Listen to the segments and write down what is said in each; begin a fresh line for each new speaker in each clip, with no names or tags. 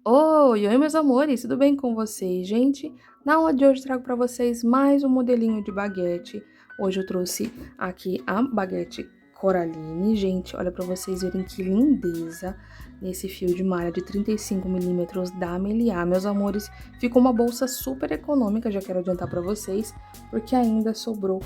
Oi, meus amores, tudo bem com vocês? Gente, na aula de hoje trago para vocês mais um modelinho de baguete. Hoje eu trouxe aqui a baguete Coraline. Gente, olha para vocês verem que lindeza nesse fio de malha de 35 milímetros da Meliá. Meus amores, ficou uma bolsa super econômica, já quero adiantar para vocês, porque ainda sobrou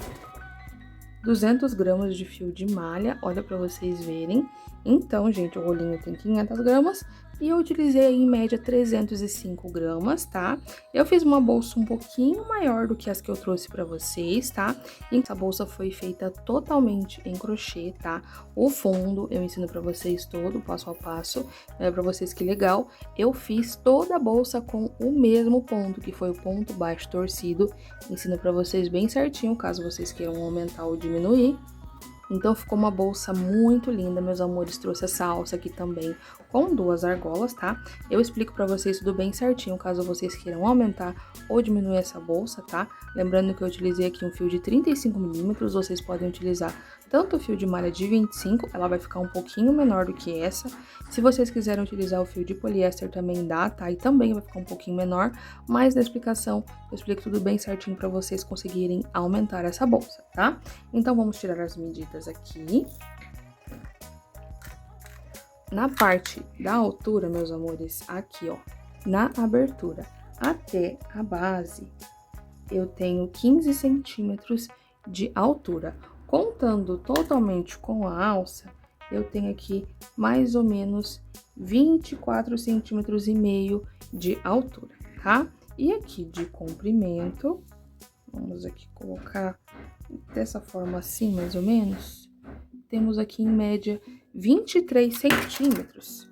200 gramas de fio de malha, olha para vocês verem. Então, gente, o rolinho tem 500 gramas e eu utilizei aí, em média 305 gramas, tá? Eu fiz uma bolsa um pouquinho maior do que as que eu trouxe para vocês, tá? E essa bolsa foi feita totalmente em crochê, tá? O fundo eu ensino para vocês todo, passo a passo, para vocês que legal. Eu fiz toda a bolsa com o mesmo ponto, que foi o ponto baixo torcido. Ensino para vocês bem certinho, caso vocês queiram aumentar ou diminuir. Então ficou uma bolsa muito linda, meus amores. Trouxe essa alça aqui também com 2 argolas, tá? Eu explico pra vocês tudo bem certinho, caso vocês queiram aumentar ou diminuir essa bolsa, tá? Lembrando que eu utilizei aqui um fio de 35 milímetros, vocês podem utilizar tanto o fio de malha de 25, ela vai ficar um pouquinho menor do que essa. Se vocês quiserem utilizar o fio de poliéster também dá, tá? E também vai ficar um pouquinho menor, mas na explicação eu explico tudo bem certinho pra vocês conseguirem aumentar essa bolsa, tá? Então vamos tirar as medidas aqui. Na parte da altura, meus amores, aqui ó, na abertura até a base, eu tenho 15 centímetros de altura. Contando totalmente com a alça, eu tenho aqui mais ou menos 24 centímetros e meio de altura, tá? E aqui de comprimento, vamos aqui colocar dessa forma assim, mais ou menos, temos aqui em média 23 centímetros.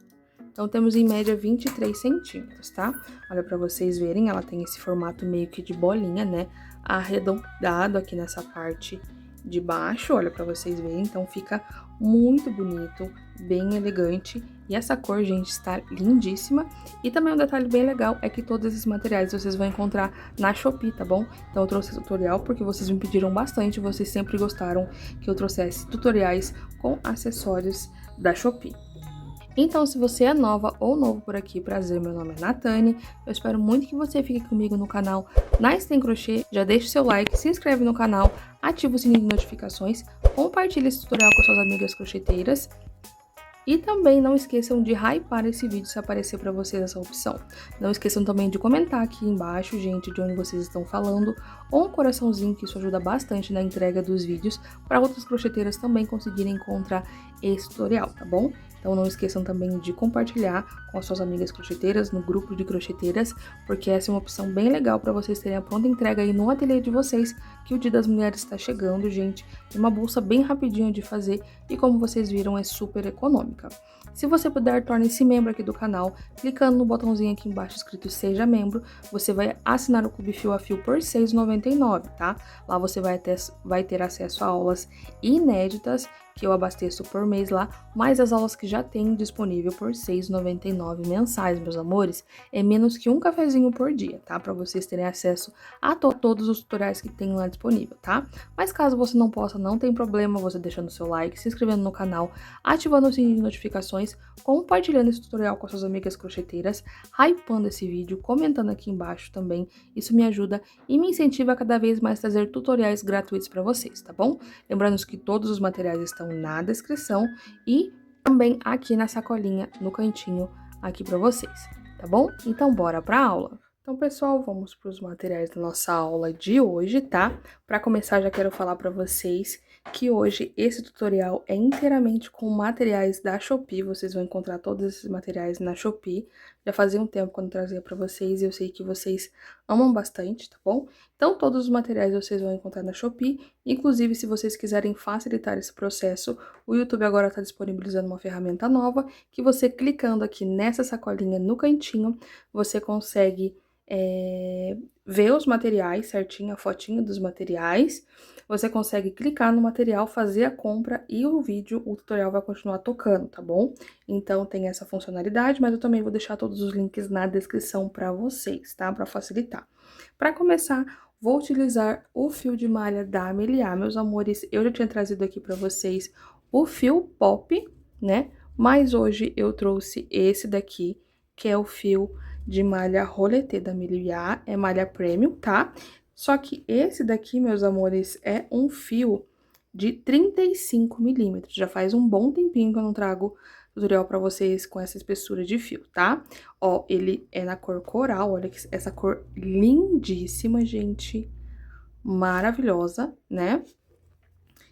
Então, temos em média 23 centímetros, tá? Olha pra vocês verem, ela tem esse formato meio que de bolinha, né? Arredondado aqui nessa parte de baixo, olha pra vocês verem. Então, fica muito bonito, bem elegante. E essa cor, gente, está lindíssima. E também um detalhe bem legal é que todos esses materiais vocês vão encontrar na Shopee, tá bom? Então, eu trouxe esse tutorial porque vocês me pediram bastante, vocês sempre gostaram que eu trouxesse tutoriais com acessórios da Shopee. Então, se você é nova ou novo por aqui, prazer, meu nome é Natane. Eu espero muito que você fique comigo no canal Nice Tem Crochê. Já deixa o seu like, se inscreve no canal, ativa o sininho de notificações, compartilha esse tutorial com suas amigas crocheteiras. E também não esqueçam de hypar esse vídeo se aparecer para vocês essa opção. Não esqueçam também de comentar aqui embaixo, gente, de onde vocês estão falando, ou um coraçãozinho, que isso ajuda bastante na entrega dos vídeos, para outras crocheteiras também conseguirem encontrar esse tutorial, tá bom? Então não esqueçam também de compartilhar com as suas amigas crocheteiras, no grupo de crocheteiras, porque essa é uma opção bem legal para vocês terem a pronta entrega aí no ateliê de vocês, que o Dia das Mulheres está chegando, gente. É uma bolsa bem rapidinha de fazer e, como vocês viram, é super econômica. Se você puder, torne-se membro aqui do canal, clicando no botãozinho aqui embaixo escrito Seja Membro. Você vai assinar o Clube Fio a Fio por R$ 6,99, tá? Lá você vai ter acesso a aulas inéditas que eu abasteço por mês lá, mais as aulas que já tenho disponível por R$ 6,99 mensais, meus amores. É menos que um cafezinho por dia, tá? Para vocês terem acesso a todos os tutoriais que tem lá disponível, tá? Mas caso você não possa, não tem problema, você deixando seu like, se inscrevendo no canal, ativando o sininho de notificações, compartilhando esse tutorial com as suas amigas crocheteiras, hypando esse vídeo, comentando aqui embaixo também. Isso me ajuda e me incentiva a cada vez mais trazer tutoriais gratuitos para vocês, tá bom? Lembrando que todos os materiais estão na descrição e também aqui na sacolinha, no cantinho, aqui para vocês, tá bom? Então, bora pra aula! Então, pessoal, vamos para os materiais da nossa aula de hoje, tá? Para começar, já quero falar para vocês que hoje esse tutorial é inteiramente com materiais da Shopee. Vocês vão encontrar todos esses materiais na Shopee. Já fazia um tempo quando eu trazia para vocês e eu sei que vocês amam bastante, tá bom? Então, todos os materiais vocês vão encontrar na Shopee. Inclusive, se vocês quiserem facilitar esse processo, o YouTube agora está disponibilizando uma ferramenta nova que você, clicando aqui nessa sacolinha no cantinho, você consegue ver os materiais certinho, a fotinha dos materiais. Você consegue clicar no material, fazer a compra e o vídeo, o tutorial vai continuar tocando, tá bom? Então tem essa funcionalidade, mas eu também vou deixar todos os links na descrição para vocês, tá? Para facilitar. Para começar, vou utilizar o fio de malha da Meliá, meus amores. Eu já tinha trazido aqui para vocês o fio pop, né? Mas hoje eu trouxe esse daqui, que é o fio de malha roletê da Miliar, é malha premium, tá? Só que esse daqui, meus amores, é um fio de 35 milímetros. Já faz um bom tempinho que eu não trago tutorial pra vocês com essa espessura de fio, tá? Ó, ele é na cor coral, olha que essa cor lindíssima, gente. Maravilhosa, né?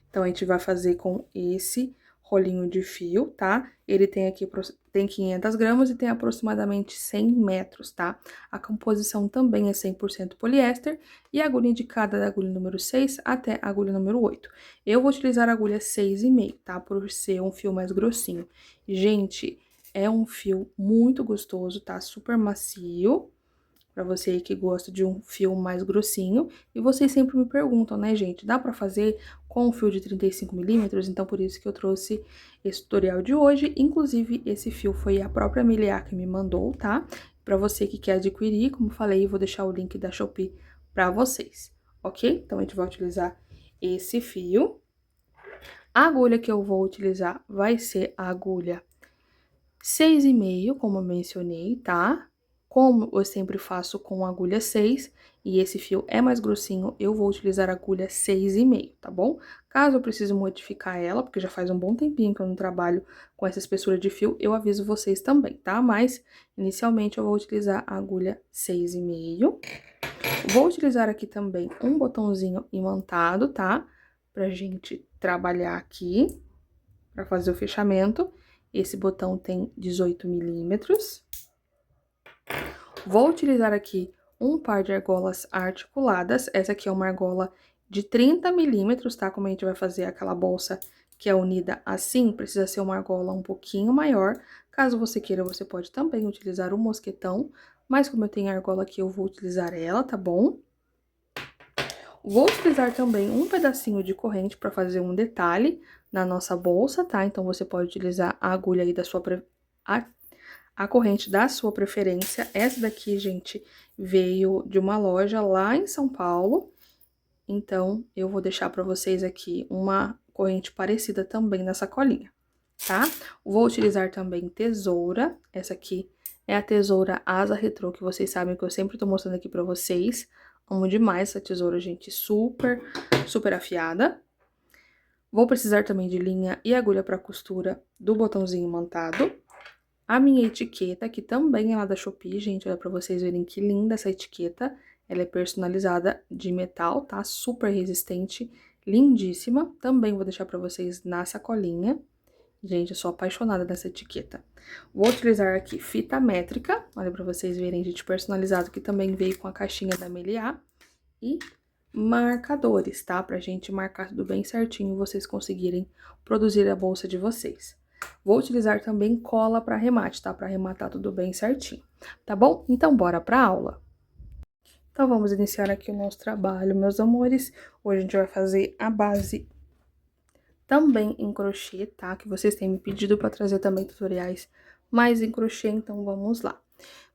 Então, a gente vai fazer com esse rolinho de fio, tá? Ele tem aqui, tem 500 gramas e tem aproximadamente 100 metros, tá? A composição também é 100% poliéster e a agulha indicada é da agulha número 6 até a agulha número 8. Eu vou utilizar a agulha 6,5, tá? Por ser um fio mais grossinho. Gente, é um fio muito gostoso, tá? Super macio. Pra você aí que gosta de um fio mais grossinho. E vocês sempre me perguntam, né, gente? Dá pra fazer com um fio de 35 milímetros? Então, por isso que eu trouxe esse tutorial de hoje. Inclusive, esse fio foi a própria Miliar que me mandou, tá? Pra você que quer adquirir, como falei, eu vou deixar o link da Shopee pra vocês, ok? Então, a gente vai utilizar esse fio. A agulha que eu vou utilizar vai ser a agulha 6,5, como eu mencionei, tá? Como eu sempre faço com agulha 6 e esse fio é mais grossinho, eu vou utilizar a agulha 6,5, tá bom? Caso eu precise modificar ela, porque já faz um bom tempinho que eu não trabalho com essa espessura de fio, eu aviso vocês também, tá? Mas, inicialmente, eu vou utilizar a agulha 6,5. Vou utilizar aqui também um botãozinho imantado, tá? Pra gente trabalhar aqui, pra fazer o fechamento. Esse botão tem 18 milímetros. Vou utilizar aqui um par de argolas articuladas. Essa aqui é uma argola de 30 milímetros, tá? Como a gente vai fazer aquela bolsa que é unida assim, precisa ser uma argola um pouquinho maior. Caso você queira, você pode também utilizar o mosquetão, mas como eu tenho a argola aqui, eu vou utilizar ela, tá bom? Vou utilizar também um pedacinho de corrente para fazer um detalhe na nossa bolsa, tá? Então, você pode utilizar a agulha aí da sua... A corrente da sua preferência. Essa daqui, gente, veio de uma loja lá em São Paulo. Então, eu vou deixar para vocês aqui uma corrente parecida também na sacolinha, tá? Vou utilizar também tesoura. Essa aqui é a tesoura Asa Retrô, que vocês sabem que eu sempre tô mostrando aqui para vocês. Amo demais essa tesoura, gente, super afiada. Vou precisar também de linha e agulha para costura do botãozinho imantado. A minha etiqueta, que também é lá da Shopee, gente, olha pra vocês verem que linda essa etiqueta. Ela é personalizada de metal, tá? Super resistente, lindíssima. Também vou deixar pra vocês na sacolinha. Gente, eu sou apaixonada nessa etiqueta. Vou utilizar aqui fita métrica, olha pra vocês verem, gente, personalizado, que também veio com a caixinha da Meliá. E marcadores, tá? Pra gente marcar tudo bem certinho, vocês conseguirem produzir a bolsa de vocês. Vou utilizar também cola para arremate, tá? Para arrematar tudo bem certinho, tá bom? Então, bora pra aula. Então, vamos iniciar aqui o nosso trabalho, meus amores. Hoje a gente vai fazer a base também em crochê, tá? Que vocês têm me pedido para trazer também tutoriais mais em crochê, então vamos lá.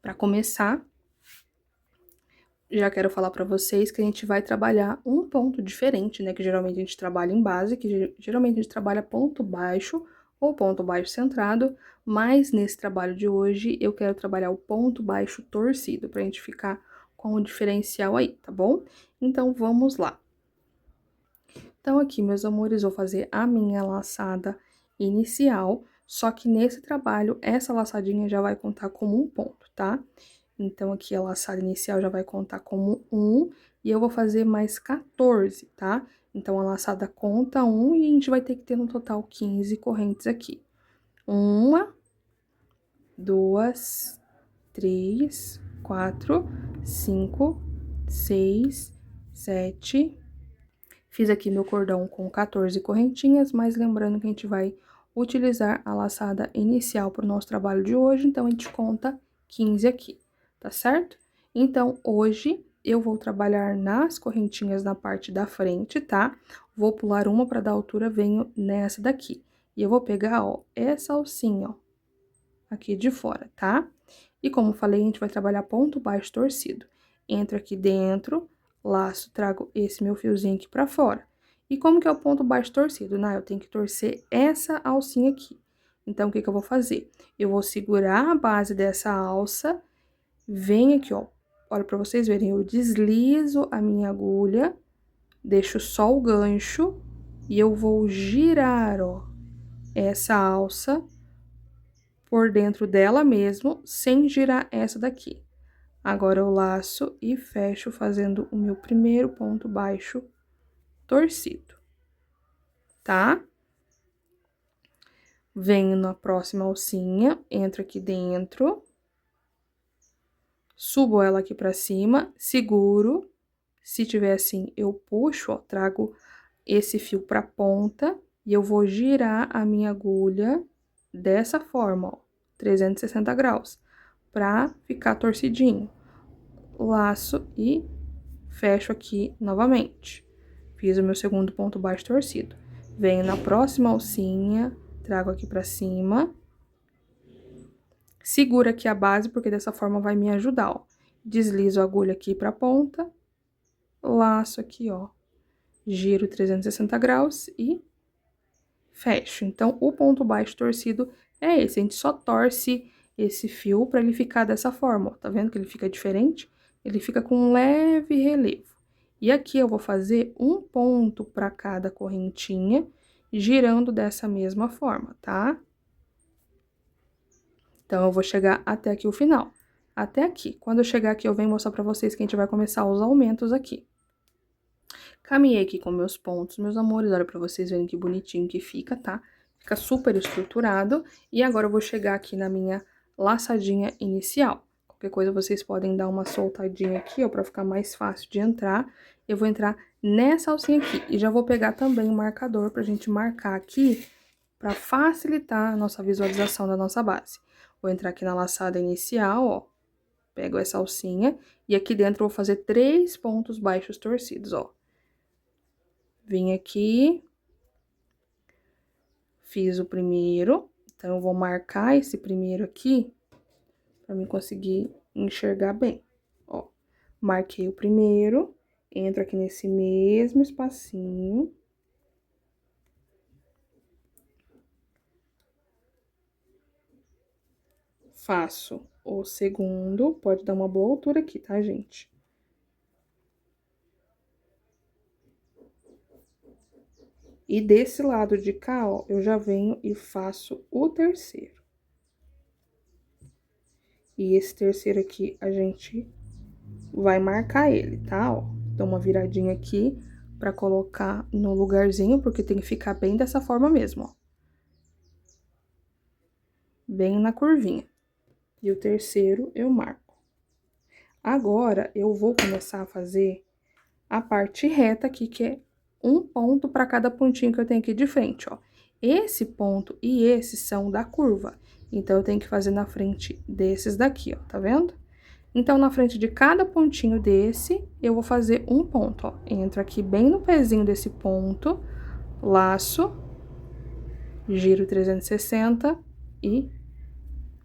Para começar, já quero falar para vocês que a gente vai trabalhar um ponto diferente, né? Que geralmente a gente trabalha em base, que geralmente a gente trabalha ponto baixo ou ponto baixo centrado, mas nesse trabalho de hoje eu quero trabalhar o ponto baixo torcido, pra gente ficar com o diferencial aí, tá bom? Então, vamos lá. Então, aqui, meus amores, vou fazer a minha laçada inicial, só que nesse trabalho, essa laçadinha já vai contar como um ponto, tá? Então, aqui a laçada inicial já vai contar como 1, e eu vou fazer mais 14, tá? Então, a laçada conta 1 e a gente vai ter que ter no total 15 correntes aqui. 1, 2, 3, 4, 5, 6, 7. Fiz aqui meu cordão com 14 correntinhas, mas lembrando que a gente vai utilizar a laçada inicial para o nosso trabalho de hoje, então a gente conta 15 aqui, tá certo? Então, hoje eu vou trabalhar nas correntinhas na parte da frente, tá? Vou pular uma para dar altura, venho nessa daqui. E eu vou pegar, ó, essa alcinha, ó, aqui de fora, tá? E como falei, a gente vai trabalhar ponto baixo torcido. Entro aqui dentro, laço, trago esse meu fiozinho aqui pra fora. E como que é o ponto baixo torcido, né? Eu tenho que torcer essa alcinha aqui. Então, o que que eu vou fazer? Eu vou segurar a base dessa alça, venho aqui, ó, olha pra vocês verem, eu deslizo a minha agulha, deixo só o gancho e eu vou girar, ó, essa alça por dentro dela mesmo, sem girar essa daqui. Agora eu laço e fecho fazendo o meu primeiro ponto baixo torcido, tá? Venho na próxima alcinha, entro aqui dentro, subo ela aqui pra cima, seguro. Se tiver assim, eu puxo, ó, trago esse fio pra ponta e eu vou girar a minha agulha dessa forma, ó, 360 graus, pra ficar torcidinho. Laço e fecho aqui novamente. Fiz o meu segundo ponto baixo torcido. Venho na próxima alcinha, trago aqui pra cima. Segura aqui a base, porque dessa forma vai me ajudar, ó. Deslizo a agulha aqui pra ponta. Laço aqui, ó. Giro 360 graus e fecho. Então, o ponto baixo torcido é esse. A gente só torce esse fio pra ele ficar dessa forma, ó. Tá vendo que ele fica diferente? Ele fica com um leve relevo. E aqui eu vou fazer um ponto para cada correntinha, girando dessa mesma forma, tá? Então, eu vou chegar até aqui o final. Até aqui. Quando eu chegar aqui, eu venho mostrar pra vocês que a gente vai começar os aumentos aqui. Caminhei aqui com meus pontos, meus amores, olha pra vocês verem que bonitinho que fica, tá? Fica super estruturado. E agora eu vou chegar aqui na minha laçadinha inicial. Qualquer coisa vocês podem dar uma soltadinha aqui, ó, pra ficar mais fácil de entrar. Eu vou entrar nessa alcinha aqui e já vou pegar também o marcador pra gente marcar aqui, pra facilitar a nossa visualização da nossa base. Vou entrar aqui na laçada inicial, ó, pego essa alcinha e aqui dentro eu vou fazer 3 pontos baixos torcidos, ó. Vim aqui, fiz o primeiro, então eu vou marcar esse primeiro aqui pra mim conseguir enxergar bem, ó. Marquei o primeiro, entro aqui nesse mesmo espacinho. Faço o segundo, pode dar uma boa altura aqui, tá, gente? E desse lado de cá, ó, eu já venho e faço o terceiro. E esse terceiro aqui, a gente vai marcar ele, tá, ó? Dou uma viradinha aqui pra colocar no lugarzinho, porque tem que ficar bem dessa forma mesmo, ó. Bem na curvinha. E o terceiro eu marco. Agora, eu vou começar a fazer a parte reta aqui, que é um ponto para cada pontinho que eu tenho aqui de frente, ó. Esse ponto e esse são da curva, então eu tenho que fazer na frente desses daqui, ó, tá vendo? Então, na frente de cada pontinho desse, eu vou fazer um ponto, ó. Entro aqui bem no pezinho desse ponto, laço, giro 360 e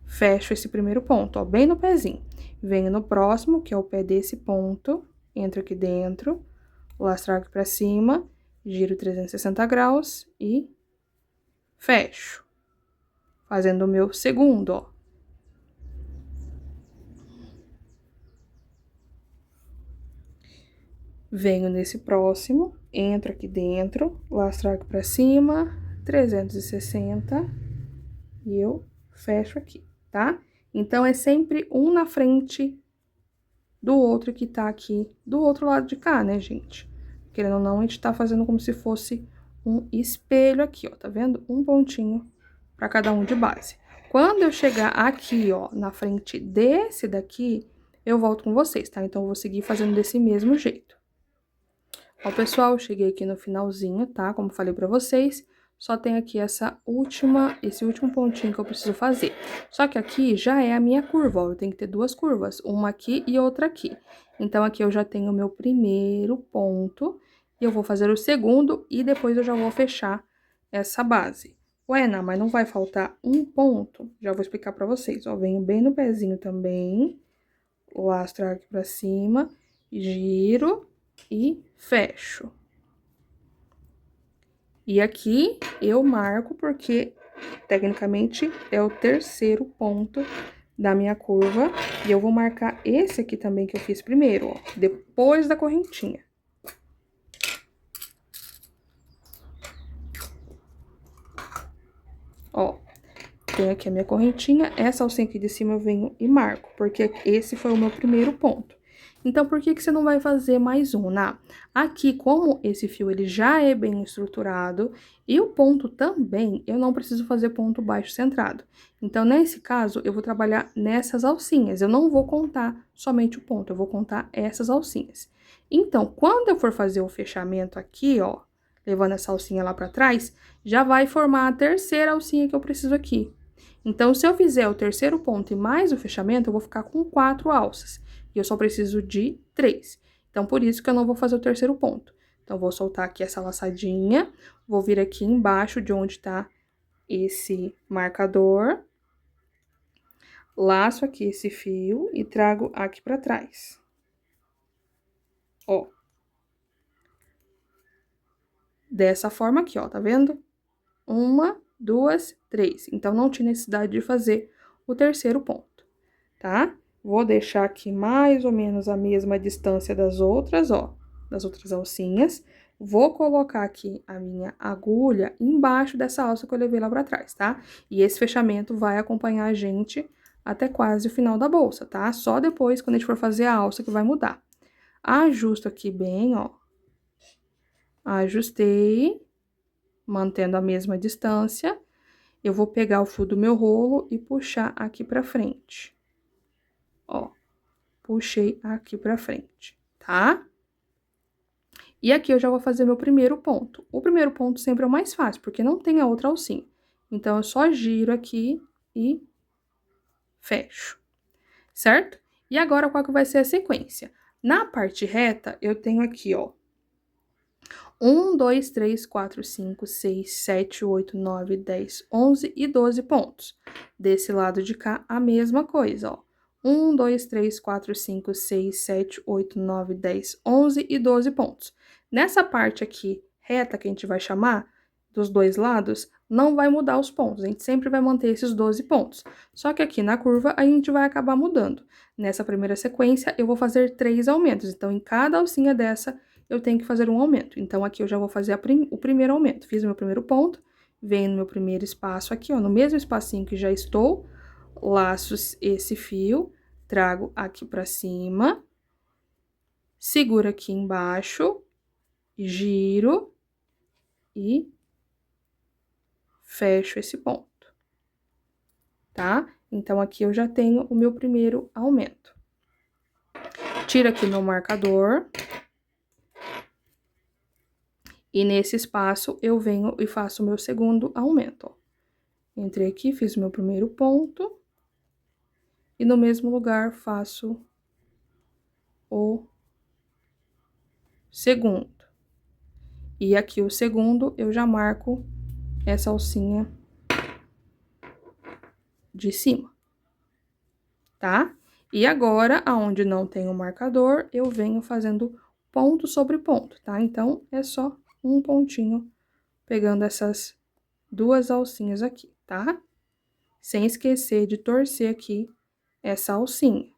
fecho esse primeiro ponto, ó, bem no pezinho. Venho no próximo, que é o pé desse ponto, entro aqui dentro, lastro aqui pra cima, giro 360 graus e fecho. Fazendo o meu segundo, ó. Venho nesse próximo, entro aqui dentro, lastro aqui pra cima, 360 e eu fecho aqui, tá? Então, é sempre um na frente do outro que tá aqui do outro lado de cá, né, gente? Querendo ou não, a gente tá fazendo como se fosse um espelho aqui, ó, tá vendo? Um pontinho pra cada um de base. Quando eu chegar aqui, ó, na frente desse daqui, eu volto com vocês, tá? Então, eu vou seguir fazendo desse mesmo jeito. Ó, pessoal, cheguei aqui no finalzinho, tá? Como falei pra vocês, só tem aqui esse último pontinho que eu preciso fazer. Só que aqui já é a minha curva, ó, eu tenho que ter duas curvas, uma aqui e outra aqui. Então, aqui eu já tenho o meu primeiro ponto, e eu vou fazer o segundo, e depois eu já vou fechar essa base. Ué, Ana, mas não vai faltar um ponto? Já vou explicar pra vocês, ó, venho bem no pezinho também, lastro aqui pra cima, giro e fecho. E aqui eu marco porque Tecnicamente, é o terceiro ponto da minha curva. E eu vou marcar esse aqui também que eu fiz primeiro, ó, depois da correntinha. Ó, tenho aqui a minha correntinha, essa alcinha aqui de cima eu venho e marco, porque esse foi o meu primeiro ponto. Então, por que que você não vai fazer mais um, né? Aqui, como esse fio ele já é bem estruturado, e o ponto também, eu não preciso fazer ponto baixo centrado. Então, nesse caso, eu vou trabalhar nessas alcinhas, eu não vou contar somente o ponto, eu vou contar essas alcinhas. Então, quando eu for fazer o fechamento aqui, ó, levando essa alcinha lá pra trás, já vai formar a terceira alcinha que eu preciso aqui. Então, se eu fizer o terceiro ponto e mais o fechamento, eu vou ficar com 4 alças. E eu só preciso de 3. Então, por isso que eu não vou fazer o terceiro ponto. Então, vou soltar aqui essa laçadinha, vou vir aqui embaixo de onde tá esse marcador, laço aqui esse fio e trago aqui pra trás. Ó. Dessa forma aqui, ó, tá vendo? 1, 2, 3. Então, não tinha necessidade de fazer o terceiro ponto, tá? Vou deixar aqui mais ou menos a mesma distância das outras, ó, das outras alcinhas. Vou colocar aqui a minha agulha embaixo dessa alça que eu levei lá pra trás, tá? E esse fechamento vai acompanhar a gente até quase o final da bolsa, tá? Só depois, quando a gente for fazer a alça, que vai mudar. Ajusto aqui bem, ó. Ajustei, mantendo a mesma distância. Eu vou pegar o fio do meu rolo e puxar aqui pra frente. Ó, puxei aqui pra frente, tá? E aqui eu já vou fazer meu primeiro ponto. O primeiro ponto sempre é o mais fácil, porque não tem a outra alcinha. Então, eu só giro aqui e fecho, certo? E agora, qual que vai ser a sequência? Na parte reta, eu tenho aqui, ó, 1, 2, 3, 4, 5, 6, 7, 8, 9, 10, 11 e 12 pontos. Desse lado de cá, a mesma coisa, ó. 1, 2, 3, 4, 5, 6, 7, 8, 9, 10, 11 e 12 pontos. Nessa parte aqui reta, que a gente vai chamar, dos dois lados, não vai mudar os pontos, a gente sempre vai manter esses 12 pontos. Só que aqui na curva, a gente vai acabar mudando. Nessa primeira sequência, eu vou fazer 3 aumentos, então, em cada alcinha dessa, eu tenho que fazer um aumento. Então, aqui eu já vou fazer o primeiro aumento. Fiz o meu primeiro ponto, venho no meu primeiro espaço aqui, ó, no mesmo espacinho que já estou, laço esse fio, trago aqui pra cima, seguro aqui embaixo, giro e fecho esse ponto, tá? Então, aqui eu já tenho o meu primeiro aumento. Tiro aqui meu marcador. E nesse espaço, eu venho e faço o meu segundo aumento, ó. Entrei aqui, fiz o meu primeiro ponto. E no mesmo lugar, faço o segundo. E aqui o segundo, eu já marco essa alcinha de cima, tá? E agora, aonde não tem o marcador, eu venho fazendo ponto sobre ponto, tá? Então, é só um pontinho pegando essas duas alcinhas aqui, tá? Sem esquecer de torcer aqui essa alcinha.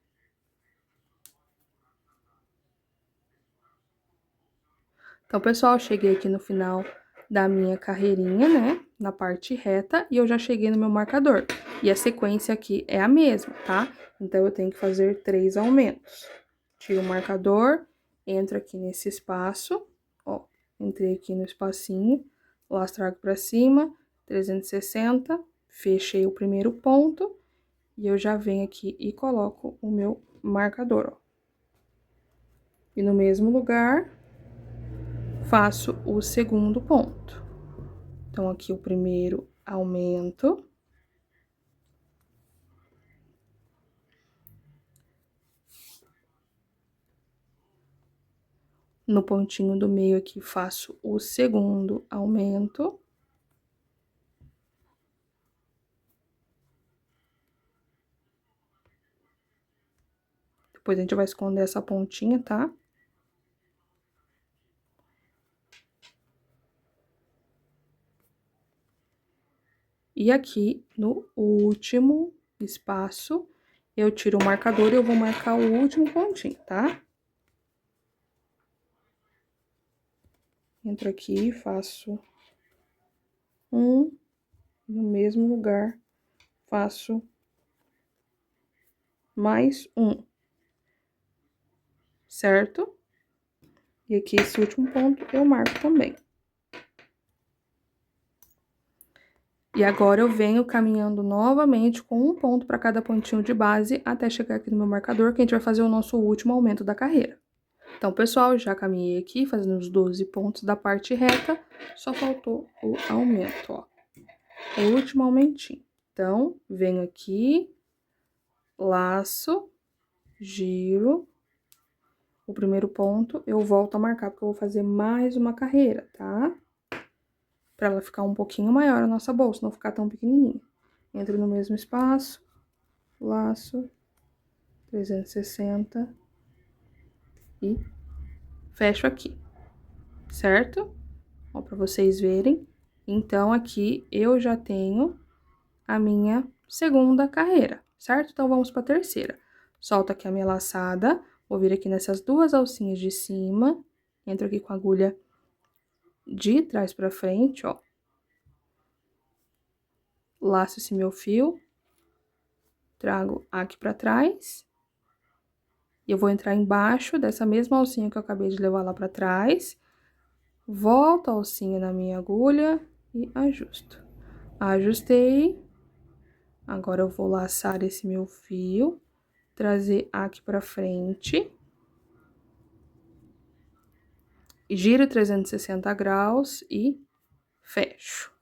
Então, pessoal, cheguei aqui no final da minha carreirinha, né? Na parte reta, e eu já cheguei no meu marcador. E a sequência aqui é a mesma, tá? Então, eu tenho que fazer 3 aumentos. Tiro o marcador, entro aqui nesse espaço, ó. Entrei aqui no espacinho, laço, trago pra cima, 360, fechei o primeiro ponto, e eu já venho aqui e coloco o meu marcador, ó. E no mesmo lugar, faço o segundo ponto. Então, aqui o primeiro aumento. No pontinho do meio aqui, faço o segundo aumento. Depois a gente vai esconder essa pontinha, tá? E aqui, no último espaço, eu tiro o marcador e eu vou marcar o último pontinho, tá? Entro aqui, faço um, no mesmo lugar, faço mais um, certo? E aqui, esse último ponto, eu marco também. E agora, eu venho caminhando novamente com um ponto para cada pontinho de base, até chegar aqui no meu marcador, que a gente vai fazer o nosso último aumento da carreira. Então, pessoal, já caminhei aqui, fazendo os 12 pontos da parte reta, só faltou o aumento, ó. O último aumentinho. Então, venho aqui, laço, giro, o primeiro ponto, eu volto a marcar, porque eu vou fazer mais uma carreira, tá? Pra ela ficar um pouquinho maior a nossa bolsa, não ficar tão pequenininha. Entro no mesmo espaço, laço, 360 e fecho aqui, certo? Ó, pra vocês verem. Então, aqui eu já tenho a minha segunda carreira, certo? Então, vamos pra terceira. Solto aqui a minha laçada, vou vir aqui nessas duas alcinhas de cima, entro aqui com a agulha de trás pra frente, ó. Laço esse meu fio, trago aqui pra trás. E eu vou entrar embaixo dessa mesma alcinha que eu acabei de levar lá pra trás. Volto a alcinha na minha agulha e ajusto. Ajustei. Agora, eu vou laçar esse meu fio, trazer aqui pra frente. Giro 360 graus e fecho.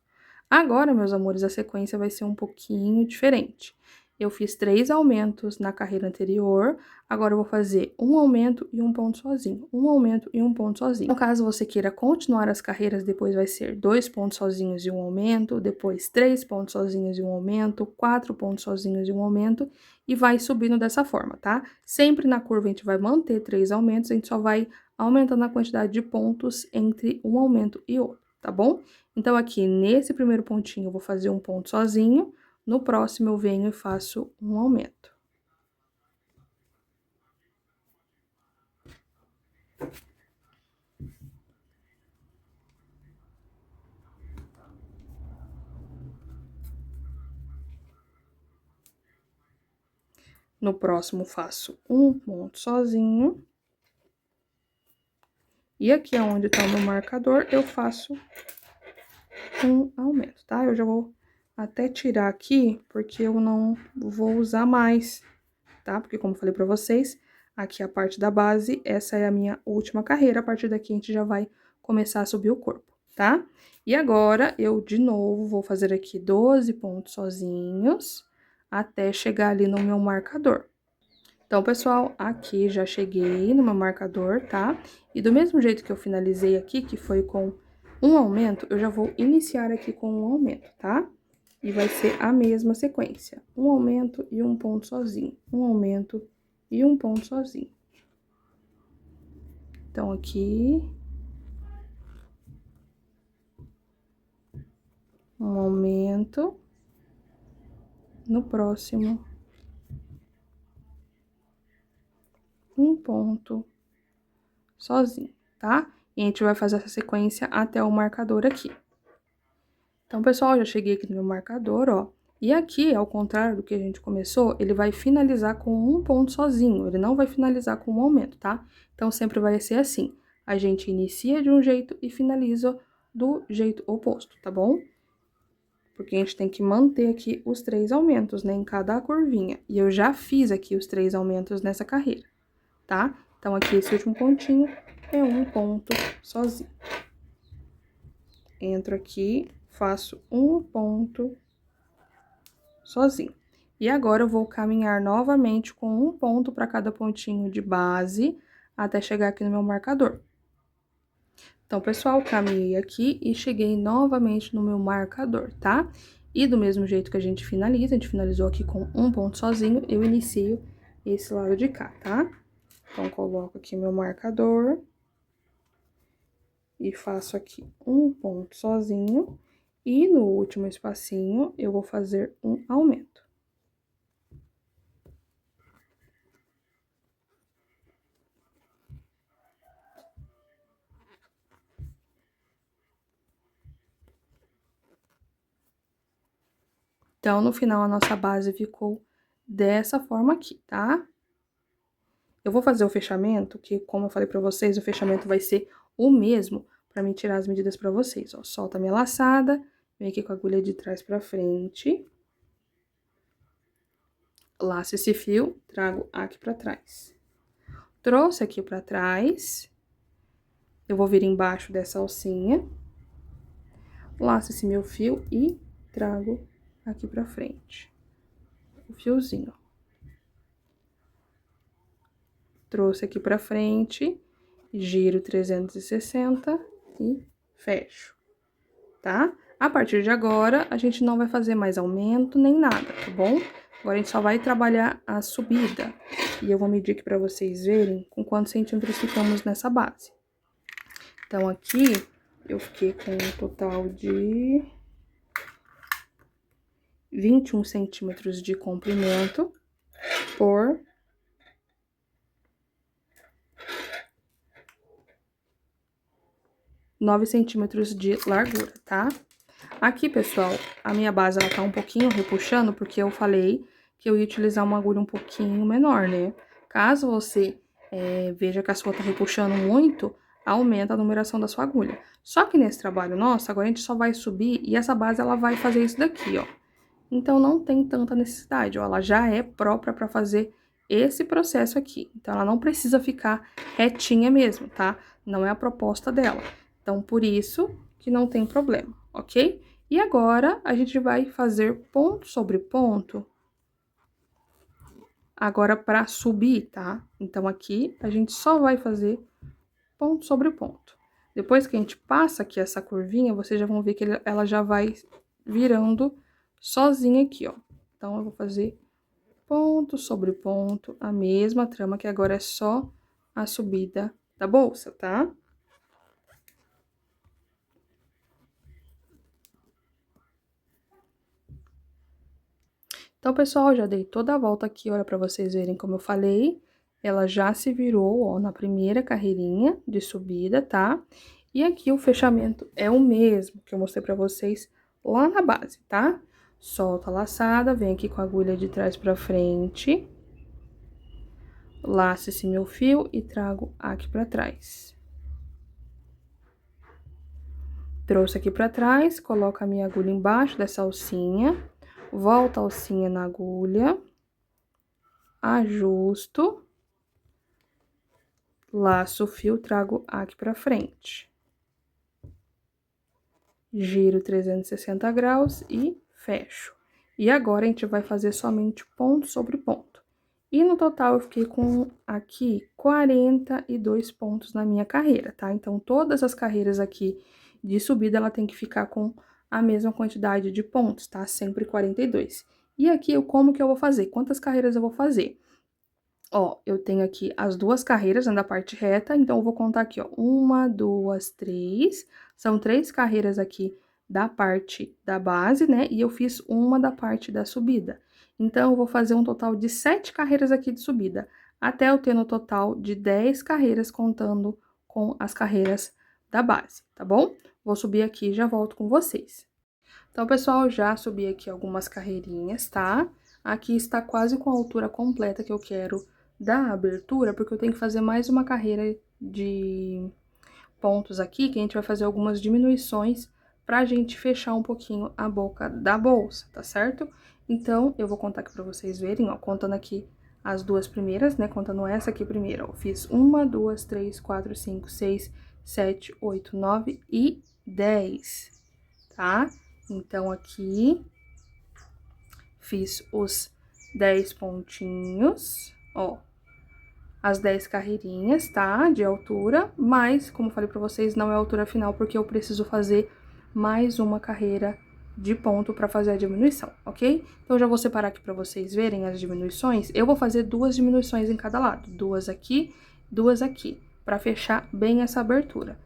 Agora, meus amores, a sequência vai ser um pouquinho diferente. Eu fiz 3 aumentos na carreira anterior, agora eu vou fazer um aumento e um ponto sozinho. Um aumento e um ponto sozinho. No caso, você queira continuar as carreiras, depois vai ser 2 pontos sozinhos e um aumento, depois 3 pontos sozinhos e um aumento, 4 pontos sozinhos e um aumento, e vai subindo dessa forma, tá? Sempre na curva a gente vai manter 3 aumentos, a gente só vai aumentando a quantidade de pontos entre um aumento e outro, tá bom? Então, aqui, nesse primeiro pontinho, eu vou fazer um ponto sozinho, no próximo eu venho e faço um aumento. No próximo, faço um ponto sozinho. E aqui, onde tá o meu marcador, eu faço um aumento, tá? Eu já vou até tirar aqui, porque eu não vou usar mais, tá? Porque, como eu falei pra vocês, aqui é a parte da base, essa é a minha última carreira. A partir daqui, a gente já vai começar a subir o corpo, tá? E agora, eu, de novo, vou fazer aqui 12 pontos sozinhos, até chegar ali no meu marcador. Então, pessoal, aqui já cheguei no meu marcador, tá? E do mesmo jeito que eu finalizei aqui, que foi com um aumento, eu já vou iniciar aqui com um aumento, tá? E vai ser a mesma sequência. Um aumento e um ponto sozinho. Um aumento e um ponto sozinho. Então, aqui... um aumento. No próximo... um ponto sozinho, tá? E a gente vai fazer essa sequência até o marcador aqui. Então, pessoal, já cheguei aqui no meu marcador, ó. E aqui, ao contrário do que a gente começou, ele vai finalizar com um ponto sozinho, ele não vai finalizar com um aumento, tá? Então, sempre vai ser assim, a gente inicia de um jeito e finaliza do jeito oposto, tá bom? Porque a gente tem que manter aqui os 3 aumentos, né, em cada curvinha. E eu já fiz aqui os 3 aumentos nessa carreira, tá? Então, aqui, esse último pontinho é um ponto sozinho. Entro aqui, faço um ponto sozinho. E agora, eu vou caminhar novamente com um ponto para cada pontinho de base, até chegar aqui no meu marcador. Então, pessoal, caminhei aqui e cheguei novamente no meu marcador, tá? E do mesmo jeito que a gente finalizou aqui com um ponto sozinho, eu inicio esse lado de cá, tá? Então, coloco aqui meu marcador e faço aqui um ponto sozinho. E no último espacinho, eu vou fazer um aumento. Então, no final, a nossa base ficou dessa forma aqui, tá? Eu vou fazer o fechamento, que como eu falei pra vocês, o fechamento vai ser o mesmo pra mim tirar as medidas pra vocês, ó. Solta a minha laçada, vem aqui com a agulha de trás pra frente. Laço esse fio, trago aqui pra trás. Trouxe aqui pra trás, eu vou vir embaixo dessa alcinha. Laço esse meu fio e trago aqui pra frente. O fiozinho, ó. Trouxe aqui pra frente, giro 360 e fecho, tá? A partir de agora, a gente não vai fazer mais aumento nem nada, tá bom? Agora, a gente só vai trabalhar a subida. E eu vou medir aqui pra vocês verem com quantos centímetros ficamos nessa base. Então, aqui, eu fiquei com um total de 21 centímetros de comprimento por 9 centímetros de largura, tá? Aqui, pessoal, a minha base, ela tá um pouquinho repuxando, porque eu falei que eu ia utilizar uma agulha um pouquinho menor, né? Caso você veja que a sua tá repuxando muito, aumenta a numeração da sua agulha. Só que nesse trabalho nosso, agora a gente só vai subir e essa base, ela vai fazer isso daqui, ó. Então, não tem tanta necessidade, ó, ela já é própria pra fazer esse processo aqui. Então, ela não precisa ficar retinha mesmo, tá? Não é a proposta dela. Então, por isso que não tem problema, ok? E agora, a gente vai fazer ponto sobre ponto, agora pra subir, tá? Então, aqui, a gente só vai fazer ponto sobre ponto. Depois que a gente passa aqui essa curvinha, vocês já vão ver que ela já vai virando sozinha aqui, ó. Então, eu vou fazer ponto sobre ponto, a mesma trama, que agora é só a subida da bolsa, tá? Então, pessoal, já dei toda a volta aqui, olha, pra vocês verem como eu falei. Ela já se virou, ó, na primeira carreirinha de subida, tá? E aqui o fechamento é o mesmo que eu mostrei pra vocês lá na base, tá? Solta a laçada, vem aqui com a agulha de trás pra frente. Laço esse meu fio e trago aqui pra trás. Trouxe aqui pra trás, coloco a minha agulha embaixo dessa alcinha, volto a alcinha na agulha, ajusto, laço o fio, trago aqui pra frente. Giro 360 graus e fecho. E agora, a gente vai fazer somente ponto sobre ponto. E no total, eu fiquei com aqui 42 pontos na minha carreira, tá? Então, todas as carreiras aqui de subida, ela tem que ficar com a mesma quantidade de pontos, tá? Sempre 42. E aqui, como que eu vou fazer? Quantas carreiras eu vou fazer? Ó, eu tenho aqui as duas carreiras, né, da parte reta, então eu vou contar aqui, ó, 1, 2, 3, são 3 carreiras aqui da parte da base, né, e eu fiz uma da parte da subida. Então, eu vou fazer um total de 7 carreiras aqui de subida, até eu ter no total de 10 carreiras, contando com as carreiras da base, tá bom? Vou subir aqui e já volto com vocês. Então, pessoal, já subi aqui algumas carreirinhas, tá? Aqui está quase com a altura completa que eu quero da abertura, porque eu tenho que fazer mais uma carreira de pontos aqui, que a gente vai fazer algumas diminuições pra gente fechar um pouquinho a boca da bolsa, tá certo? Então, eu vou contar aqui pra vocês verem, ó, contando aqui as duas primeiras, né, contando essa aqui primeiro, ó, fiz 1, 2, 3, 4, 5, 6, 7, 8, 9 e 10, tá? Então, aqui, fiz os 10 pontinhos, ó, as 10 carreirinhas, tá? De altura, mas, como eu falei pra vocês, não é a altura final, porque eu preciso fazer mais uma carreira de ponto pra fazer a diminuição, ok? Então, eu já vou separar aqui pra vocês verem as diminuições. Eu vou fazer 2 diminuições em cada lado, 2 aqui, 2 aqui, pra fechar bem essa abertura.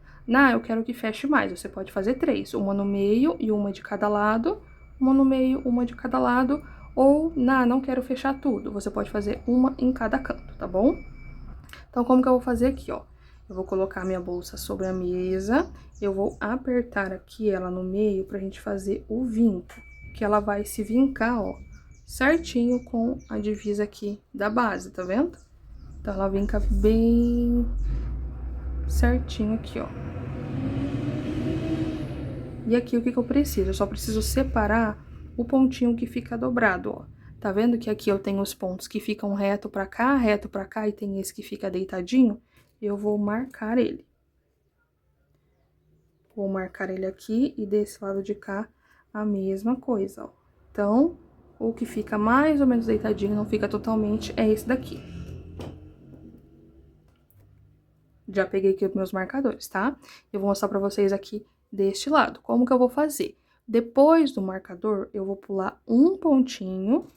Eu quero que feche mais. Você pode fazer 3, uma no meio e uma de cada lado, uma no meio, uma de cada lado, ou, não quero fechar tudo. Você pode fazer uma em cada canto, tá bom? Então, como que eu vou fazer aqui, ó? Eu vou colocar minha bolsa sobre a mesa, eu vou apertar aqui ela no meio pra gente fazer o vinco, que ela vai se vincar, ó, certinho com a divisa aqui da base, tá vendo? Então, ela vinca bem certinho aqui, ó. E aqui, o que que eu preciso? Eu só preciso separar o pontinho que fica dobrado, ó. Tá vendo que aqui eu tenho os pontos que ficam reto pra cá, e tem esse que fica deitadinho? Eu vou marcar ele. Vou marcar ele aqui e desse lado de cá a mesma coisa, ó. Então, o que fica mais ou menos deitadinho, não fica totalmente, é esse daqui. Já peguei aqui os meus marcadores, tá? Eu vou mostrar pra vocês aqui deste lado. Como que eu vou fazer? Depois do marcador, eu vou pular um pontinho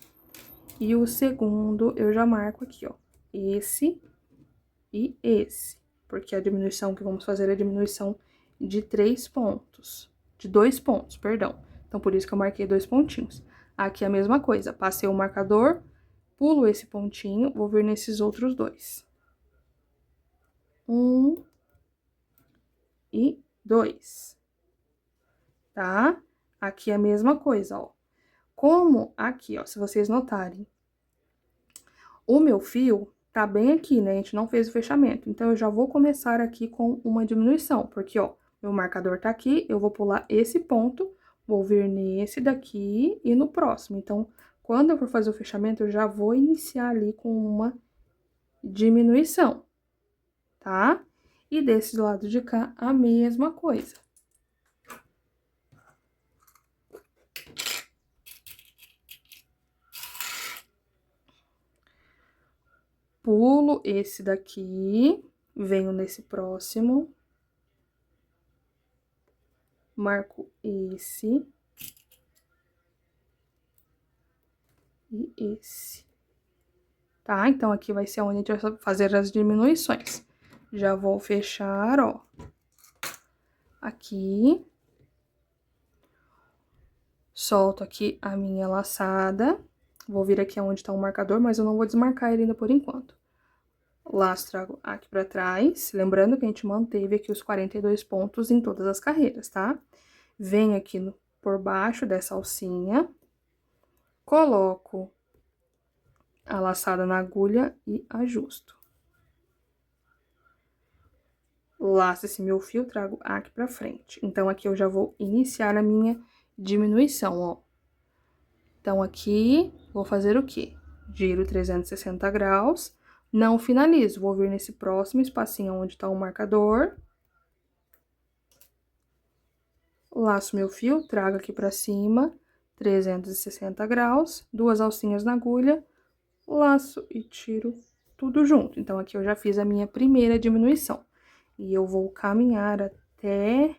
e o segundo eu já marco aqui, ó. Esse e esse. Porque a diminuição que vamos fazer é a diminuição de 3 pontos. De 2 pontos, perdão. Então, por isso que eu marquei 2 pontinhos. Aqui é a mesma coisa. Passei o marcador, pulo esse pontinho, vou vir nesses outros 2. 1 e 2. Tá? Aqui é a mesma coisa, ó. Como aqui, ó, se vocês notarem, o meu fio tá bem aqui, né? A gente não fez o fechamento. Então, eu já vou começar aqui com uma diminuição, porque, ó, meu marcador tá aqui, eu vou pular esse ponto, vou vir nesse daqui e no próximo. Então, quando eu for fazer o fechamento, eu já vou iniciar ali com uma diminuição, tá? E desse lado de cá, a mesma coisa. Pulo esse daqui, venho nesse próximo, marco esse e esse, tá? Então, aqui vai ser onde a gente vai fazer as diminuições. Já vou fechar, ó, aqui. Solto aqui a minha laçada. Vou vir aqui onde tá o marcador, mas eu não vou desmarcar ele ainda por enquanto. Laço, trago aqui pra trás. Lembrando que a gente manteve aqui os 42 pontos em todas as carreiras, tá? Venho aqui por baixo dessa alcinha. Coloco a laçada na agulha e ajusto. Laço esse meu fio, trago aqui pra frente. Então, aqui eu já vou iniciar a minha diminuição, ó. Então, aqui, vou fazer o quê? Giro 360 graus, não finalizo. Vou vir nesse próximo espacinho onde tá o marcador. Laço meu fio, trago aqui pra cima, 360 graus, 2 alcinhas na agulha, laço e tiro tudo junto. Então, aqui eu já fiz a minha primeira diminuição. E eu vou caminhar até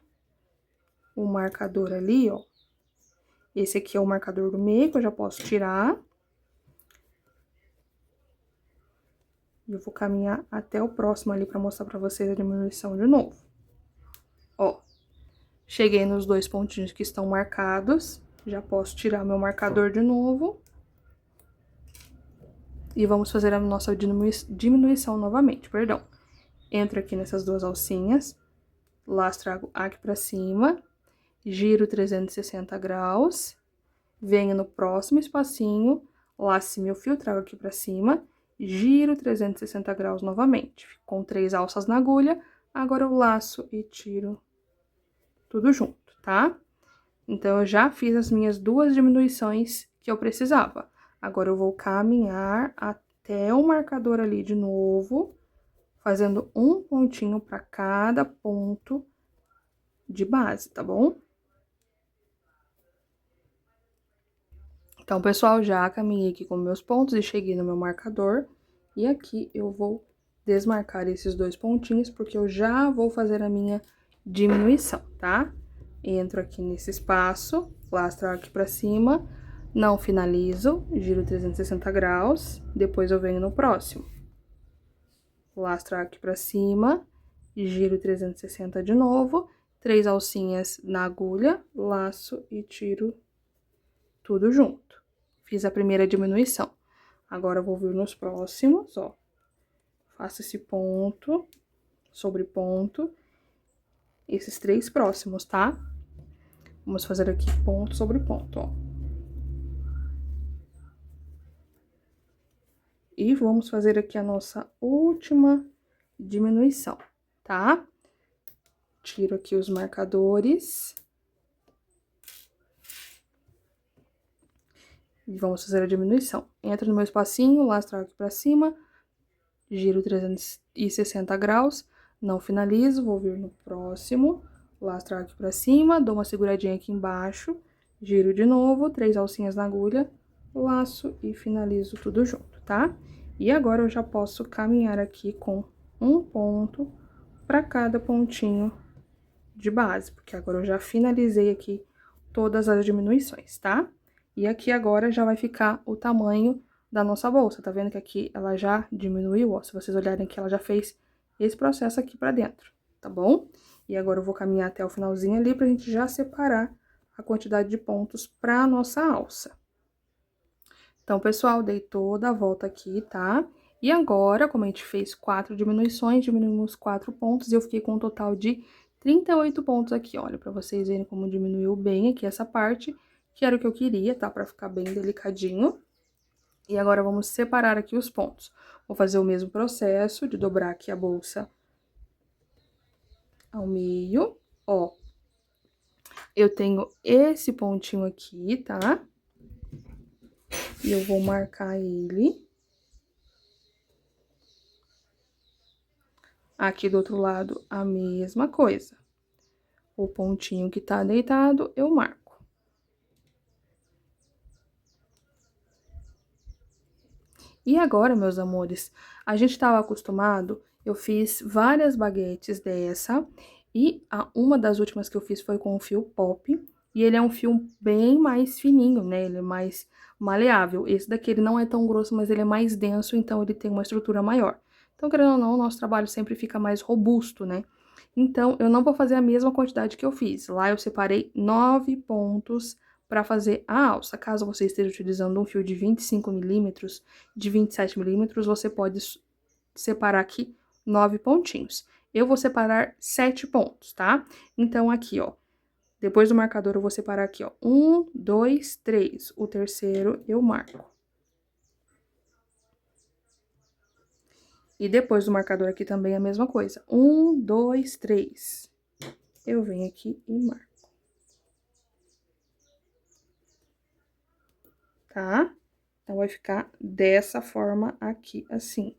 o marcador ali, ó. Esse aqui é o marcador do meio, que eu já posso tirar. E eu vou caminhar até o próximo ali pra mostrar pra vocês a diminuição de novo. Ó, cheguei nos 2 pontinhos que estão marcados. Já posso tirar meu marcador de novo. E vamos fazer a nossa diminuição novamente, perdão. Entro aqui nessas 2 alcinhas, laço, trago aqui pra cima, giro 360 graus, venho no próximo espacinho, laço meu fio, trago aqui pra cima, giro 360 graus novamente. Com 3 alças na agulha, agora eu laço e tiro tudo junto, tá? Então, eu já fiz as minhas 2 diminuições que eu precisava. Agora, eu vou caminhar até o marcador ali de novo, fazendo um pontinho para cada ponto de base, tá bom? Então, pessoal, já caminhei aqui com meus pontos e cheguei no meu marcador. E aqui eu vou desmarcar esses 2 pontinhos, porque eu já vou fazer a minha diminuição, tá? Entro aqui nesse espaço, lastro aqui pra cima, não finalizo, giro 360 graus, depois eu venho no próximo. Lastro aqui pra cima, giro 360 de novo, 3 alcinhas na agulha, laço e tiro tudo junto. Fiz a primeira diminuição. Agora, eu vou vir nos próximos, ó. Faço esse ponto sobre ponto, esses 3 próximos, tá? Vamos fazer aqui ponto sobre ponto, ó. E vamos fazer aqui a nossa última diminuição, tá? Tiro aqui os marcadores. E vamos fazer a diminuição. Entra no meu espacinho, lastro aqui pra cima, giro 360 graus, não finalizo, vou vir no próximo, lastro aqui pra cima, dou uma seguradinha aqui embaixo, giro de novo, 3 alcinhas na agulha, laço e finalizo tudo junto, tá? E agora eu já posso caminhar aqui com um ponto para cada pontinho de base, porque agora eu já finalizei aqui todas as diminuições, tá? E aqui agora já vai ficar o tamanho da nossa bolsa, tá vendo que aqui ela já diminuiu, ó, se vocês olharem que ela já fez esse processo aqui pra dentro, tá bom? E agora eu vou caminhar até o finalzinho ali pra gente já separar a quantidade de pontos pra nossa alça. Então, pessoal, dei toda a volta aqui, tá? E agora, como a gente fez 4 diminuições, diminuímos 4 pontos e eu fiquei com um total de 38 pontos aqui, olha, pra vocês verem como diminuiu bem aqui essa parte, que era o que eu queria, tá? Pra ficar bem delicadinho. E agora, vamos separar aqui os pontos. Vou fazer o mesmo processo de dobrar aqui a bolsa ao meio, ó. Eu tenho esse pontinho aqui, tá? E eu vou marcar ele. Aqui do outro lado, a mesma coisa. O pontinho que tá deitado, eu marco. E agora, meus amores, a gente tava acostumado, eu fiz várias baguetes dessa, e uma das últimas que eu fiz foi com o fio pop, e ele é um fio bem mais fininho, né? Ele é mais maleável. Esse daqui, ele não é tão grosso, mas ele é mais denso, então ele tem uma estrutura maior. Então, querendo ou não, o nosso trabalho sempre fica mais robusto, né? Então, eu não vou fazer a mesma quantidade que eu fiz. Lá eu separei 9 pontos para fazer a alça. Caso você esteja utilizando um fio de 25 milímetros, de 27 milímetros, você pode separar aqui 9 pontinhos. Eu vou separar 7 pontos, tá? Então, aqui, ó, depois do marcador, eu vou separar aqui, ó, 1, 2, 3. O terceiro eu marco. E depois do marcador aqui também a mesma coisa. 1, 2, 3. Eu venho aqui e marco. Tá? Então, vai ficar dessa forma aqui, assim.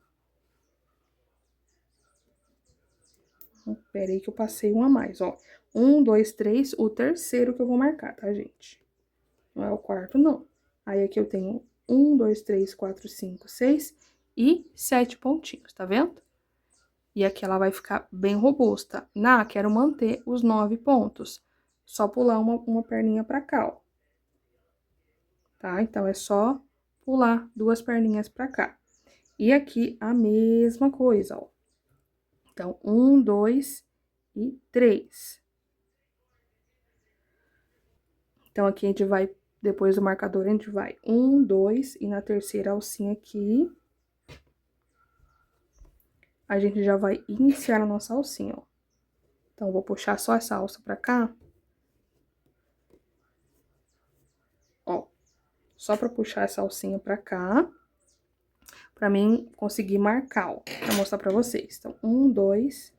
Pera aí que eu passei um a mais, ó. 1, 2, 3, o terceiro que eu vou marcar, tá, gente? Não é o quarto, não. Aí, aqui eu tenho 1, 2, 3, 4, 5, 6 e 7 pontinhos, tá vendo? E aqui ela vai ficar bem robusta. Quero manter os 9 pontos. Só pular uma perninha pra cá, ó. Tá? Então, é só pular 2 perninhas pra cá. E aqui a mesma coisa, ó. Então, 1, 2 e 3. Então, aqui a gente vai, depois do marcador, a gente vai 1, 2, e na terceira alcinha aqui, a gente já vai iniciar a nossa alcinha, ó. Então, eu vou puxar só essa alça pra cá. Ó, só pra puxar essa alcinha pra cá, pra mim conseguir marcar, ó, pra mostrar pra vocês. Então, 1, 2,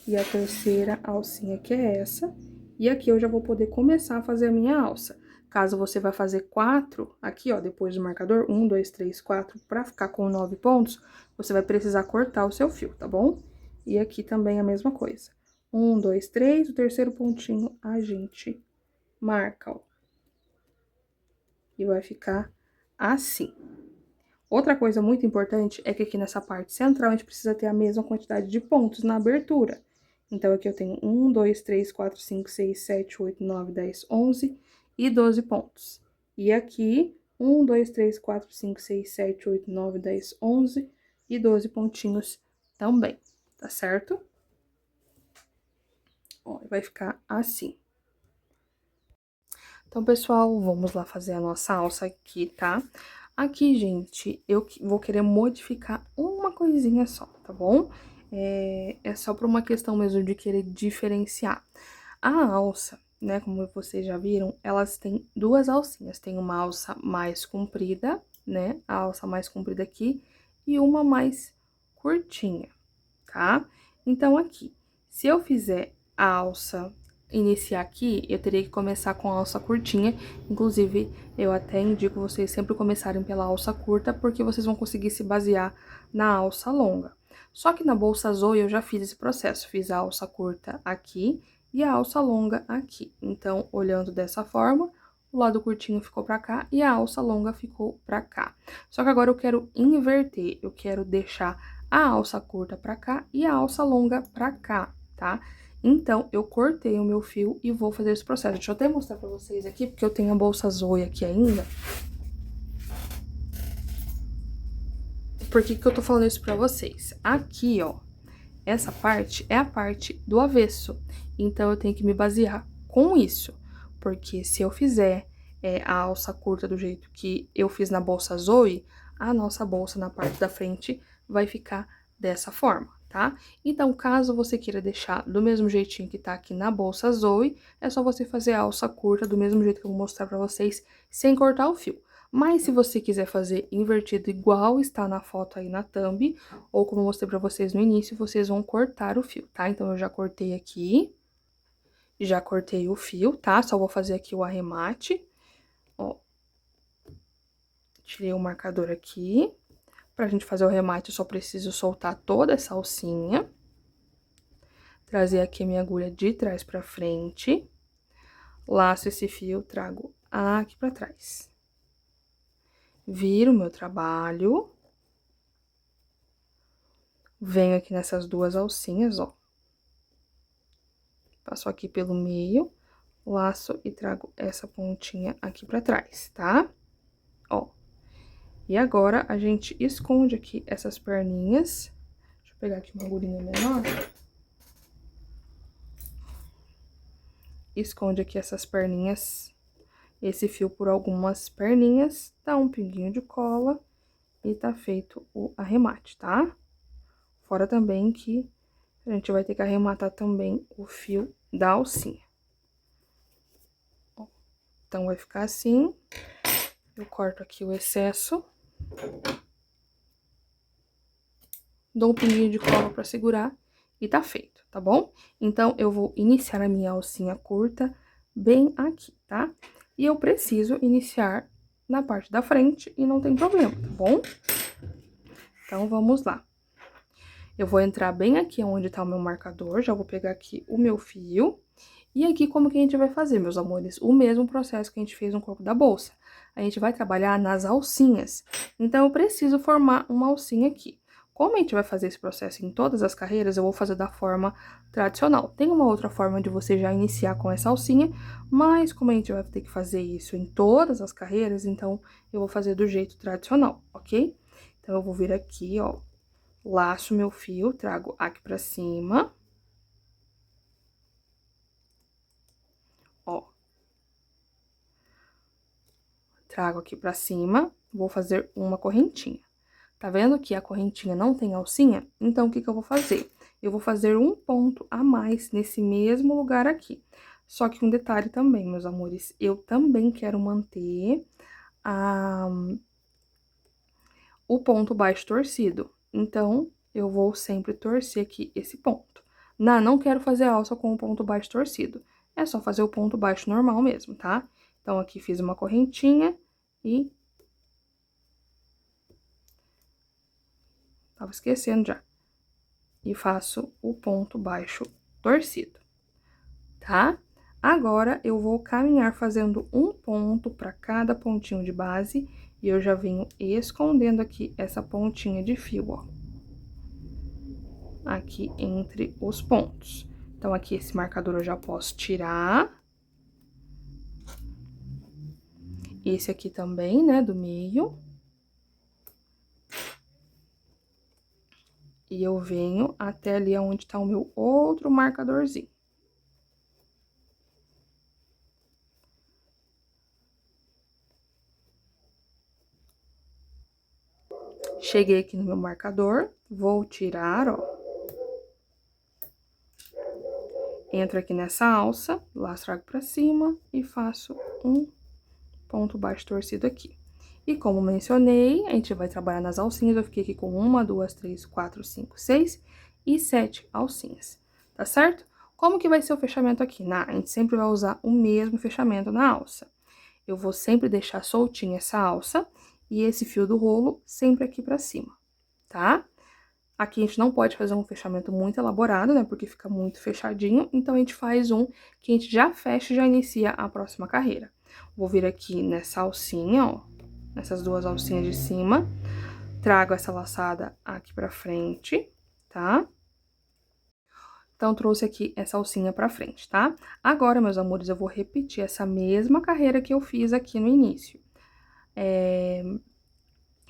e a terceira alcinha que é essa. E aqui eu já vou poder começar a fazer a minha alça. Caso você vai fazer 4, aqui, ó, depois do marcador, 1, 2, 3, 4, pra ficar com 9 pontos, você vai precisar cortar o seu fio, tá bom? E aqui também a mesma coisa. 1, 2, 3, o terceiro pontinho a gente marca, ó. E vai ficar assim. Outra coisa muito importante é que aqui nessa parte central a gente precisa ter a mesma quantidade de pontos na abertura. Então, aqui eu tenho 1, 2, 3, 4, 5, 6, 7, 8, 9, 10, 11 e 12 pontos. E aqui, 1, 2, 3, 4, 5, 6, 7, 8, 9, 10, 11 e 12 pontinhos também, tá certo? Ó, vai ficar assim. Então, pessoal, vamos lá fazer a nossa alça aqui, tá? Aqui, gente, eu vou querer modificar uma coisinha só, tá bom? É só por uma questão mesmo de querer diferenciar. A alça, né, como vocês já viram, elas têm duas alcinhas. Tem uma alça mais comprida, né, a alça mais comprida aqui, e uma mais curtinha, tá? Então, aqui, se eu fizer a alça iniciar aqui, eu teria que começar com a alça curtinha. Inclusive, eu até indico vocês sempre começarem pela alça curta, porque vocês vão conseguir se basear na alça longa. Só que na bolsa Zoe eu já fiz esse processo, fiz a alça curta aqui e a alça longa aqui. Então, olhando dessa forma, o lado curtinho ficou pra cá e a alça longa ficou pra cá. Só que agora eu quero inverter, eu quero deixar a alça curta pra cá e a alça longa pra cá, tá? Então, eu cortei o meu fio e vou fazer esse processo. Deixa eu até mostrar pra vocês aqui, porque eu tenho a bolsa Zoe aqui ainda. Por que que eu tô falando isso pra vocês? Aqui, ó, essa parte é a parte do avesso. Então, eu tenho que me basear com isso. Porque se eu fizer a alça curta do jeito que eu fiz na bolsa Zoe, a nossa bolsa na parte da frente vai ficar dessa forma, tá? Então, caso você queira deixar do mesmo jeitinho que tá aqui na bolsa Zoe, é só você fazer a alça curta do mesmo jeito que eu vou mostrar pra vocês, sem cortar o fio. Mas se você quiser fazer invertido igual está na foto aí na thumb, ou como eu mostrei pra vocês no início, vocês vão cortar o fio, tá? Então, eu já cortei aqui, já cortei o fio, tá? Só vou fazer aqui o arremate, ó. Tirei o marcador aqui. Pra gente fazer o arremate, eu só preciso soltar toda essa alcinha. Trazer aqui a minha agulha de trás pra frente. Laço esse fio, trago aqui pra trás. Viro o meu trabalho. Venho aqui nessas duas alcinhas, ó. Passo aqui pelo meio, laço e trago essa pontinha aqui pra trás, tá? Ó. E agora, a gente esconde aqui essas perninhas. Deixa eu pegar aqui uma agulhinha menor. Esconde aqui essas perninhas, esse fio por algumas perninhas, dá um pinguinho de cola e tá feito o arremate, tá? Fora também que a gente vai ter que arrematar também o fio da alcinha. Então, vai ficar assim. Eu corto aqui o excesso. Dou um pinguinho de cola pra segurar e tá feito, tá bom? Então, eu vou iniciar a minha alcinha curta bem aqui, tá? E eu preciso iniciar na parte da frente e não tem problema, tá bom? Então, vamos lá. Eu vou entrar bem aqui onde tá o meu marcador, já vou pegar aqui o meu fio. E aqui, como que a gente vai fazer, meus amores? O mesmo processo que a gente fez no corpo da bolsa. A gente vai trabalhar nas alcinhas. Então, eu preciso formar uma alcinha aqui. Como a gente vai fazer esse processo em todas as carreiras, eu vou fazer da forma tradicional. Tem uma outra forma de você já iniciar com essa alcinha, mas como a gente vai ter que fazer isso em todas as carreiras, então eu vou fazer do jeito tradicional, ok? Então, eu vou vir aqui, ó, laço meu fio, trago aqui pra cima. Ó. Trago aqui pra cima, vou fazer uma correntinha. Tá vendo que a correntinha não tem alcinha? Então, o que que eu vou fazer? Eu vou fazer um ponto a mais nesse mesmo lugar aqui. Só que um detalhe também, meus amores, eu também quero manter o ponto baixo torcido. Então, eu vou sempre torcer aqui esse ponto. Não quero fazer alça com o ponto baixo torcido. É só fazer o ponto baixo normal mesmo, tá? Então, aqui fiz uma correntinha e... Tava esquecendo já. E faço o ponto baixo torcido, tá? Agora, eu vou caminhar fazendo um ponto para cada pontinho de base. E eu já venho escondendo aqui essa pontinha de fio, ó. Aqui entre os pontos. Então, aqui esse marcador eu já posso tirar. Esse aqui também, né, do meio. E eu venho até ali onde tá o meu outro marcadorzinho. Cheguei aqui no meu marcador, vou tirar, ó. Entro aqui nessa alça, laço, trago pra cima e faço um ponto baixo torcido aqui. E como mencionei, a gente vai trabalhar nas alcinhas, eu fiquei aqui com 1, 2, 3, 4, 5, 6 e 7 alcinhas, tá certo? Como que vai ser o fechamento aqui? A gente sempre vai usar o mesmo fechamento na alça. Eu vou sempre deixar soltinha essa alça e esse fio do rolo sempre aqui pra cima, tá? Aqui a gente não pode fazer um fechamento muito elaborado, né, porque fica muito fechadinho, então a gente faz um que a gente já fecha e já inicia a próxima carreira. Vou vir aqui nessa alcinha, ó, nessas duas alcinhas de cima, trago essa laçada aqui pra frente, tá? Então, trouxe aqui essa alcinha pra frente, tá? Agora, meus amores, eu vou repetir essa mesma carreira que eu fiz aqui no início.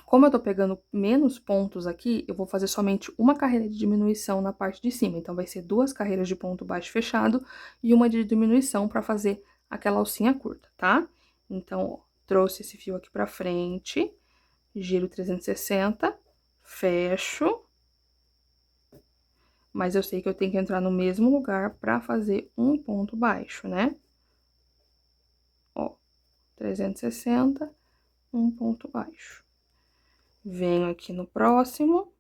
Como eu tô pegando menos pontos aqui, eu vou fazer somente uma carreira de diminuição na parte de cima. Então, vai ser 2 carreiras de ponto baixo fechado e uma de diminuição pra fazer aquela alcinha curta, tá? Então, ó, trouxe esse fio aqui pra frente, giro 360, fecho. Mas eu sei que eu tenho que entrar no mesmo lugar pra fazer um ponto baixo, né? Ó, 360, um ponto baixo. Venho aqui no próximo.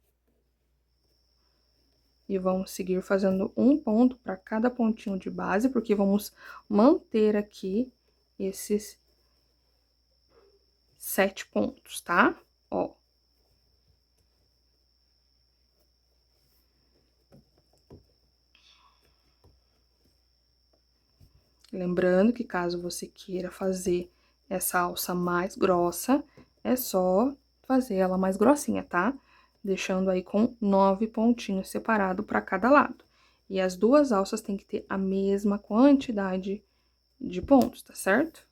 E vamos seguir fazendo um ponto para cada pontinho de base, porque vamos manter aqui esses 7 pontos, tá? Ó. Lembrando que caso você queira fazer essa alça mais grossa, é só fazer ela mais grossinha, tá? Deixando aí com 9 pontinhos separados para cada lado. E as duas alças têm que ter a mesma quantidade de pontos, tá certo?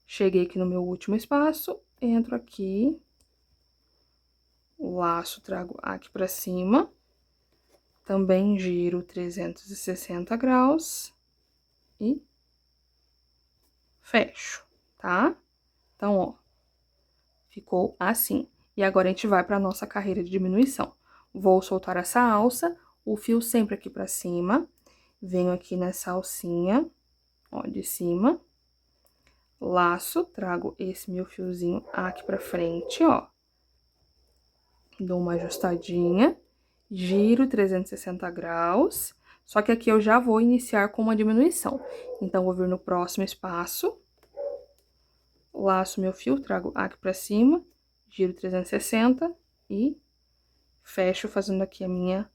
Cheguei aqui no meu último espaço, entro aqui, laço, trago aqui pra cima, também giro 360 graus e fecho, tá? Então, ó, ficou assim. E agora a gente vai pra nossa carreira de diminuição. Vou soltar essa alça, o fio sempre aqui pra cima, venho aqui nessa alcinha, ó, de cima, laço, trago esse meu fiozinho aqui pra frente, ó, dou uma ajustadinha, giro 360 graus, só que aqui eu já vou iniciar com uma diminuição. Então, vou vir no próximo espaço, laço meu fio, trago aqui pra cima, giro 360 e fecho fazendo aqui a minha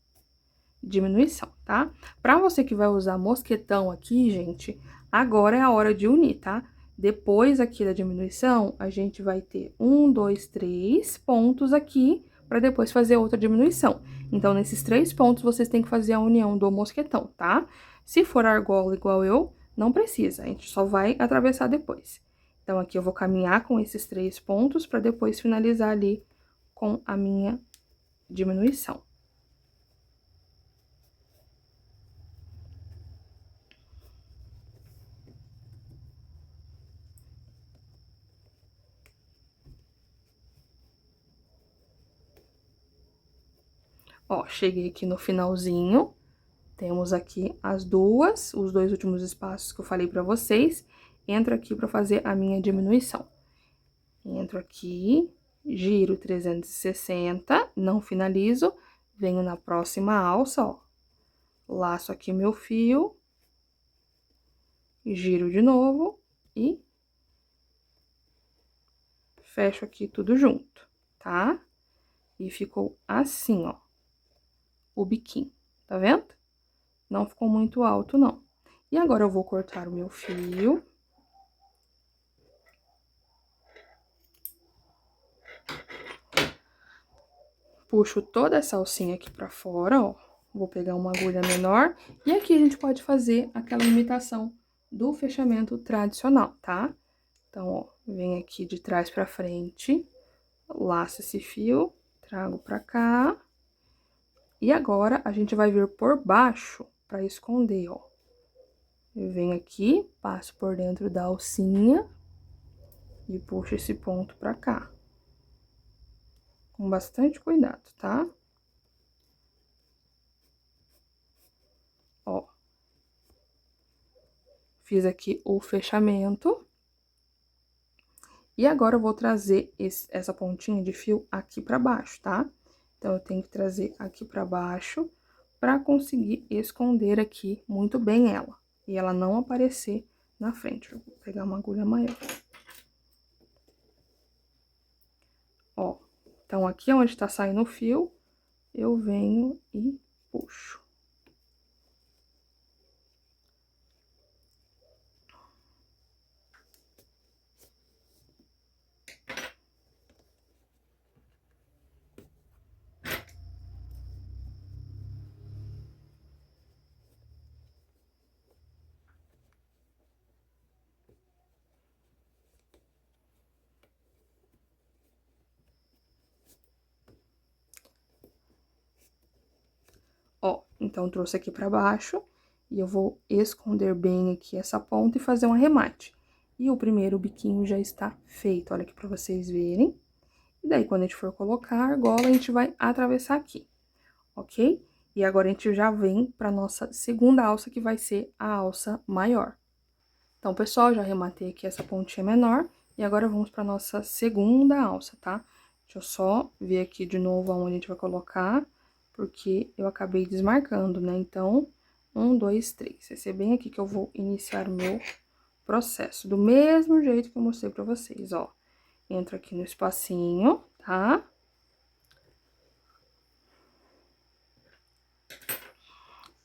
diminuição, tá? Pra você que vai usar mosquetão aqui, gente, agora é a hora de unir, tá? Depois aqui da diminuição, a gente vai ter 1, 2, 3 pontos aqui, pra depois fazer outra diminuição. Então, nesses 3 pontos, vocês têm que fazer a união do mosquetão, tá? Se for argola igual eu, não precisa, a gente só vai atravessar depois. Então, aqui eu vou caminhar com esses 3 pontos pra depois finalizar ali com a minha diminuição. Ó, cheguei aqui no finalzinho, temos aqui os dois últimos espaços que eu falei pra vocês. Entro aqui pra fazer a minha diminuição. Entro aqui, giro 360, não finalizo, venho na próxima alça, ó. Laço aqui meu fio, giro de novo e fecho aqui tudo junto, tá? E ficou assim, ó, o biquinho, tá vendo? Não ficou muito alto, não. E agora eu vou cortar o meu fio. Puxo toda essa alcinha aqui pra fora, ó. Vou pegar uma agulha menor. E aqui a gente pode fazer aquela imitação do fechamento tradicional, tá? Então, ó, vem aqui de trás pra frente, laço esse fio, trago pra cá. E agora, a gente vai vir por baixo pra esconder, ó. Eu venho aqui, passo por dentro da alcinha e puxo esse ponto pra cá. com bastante cuidado, tá? Ó. Fiz aqui o fechamento. E agora eu vou trazer essa pontinha de fio aqui pra baixo, tá? Então, eu tenho que trazer aqui pra baixo pra conseguir esconder aqui muito bem ela. E ela não aparecer na frente. Eu vou pegar uma agulha maior. Ó, então aqui onde tá saindo o fio, eu venho e puxo. Ó, então, trouxe aqui pra baixo e eu vou esconder bem aqui essa ponta e fazer um arremate. E o primeiro biquinho já está feito, olha aqui pra vocês verem. E daí, quando a gente for colocar a argola, a gente vai atravessar aqui, ok? E agora, a gente já vem pra nossa segunda alça, que vai ser a alça maior. Então, pessoal, já arrematei aqui essa pontinha menor. E agora, vamos pra nossa segunda alça, tá? Deixa eu só ver aqui de novo aonde a gente vai colocar, porque eu acabei desmarcando, né? Então, 1, 2, 3. Vai ser bem aqui que eu vou iniciar o meu processo. Do mesmo jeito que eu mostrei pra vocês, ó. Entro aqui no espacinho, tá?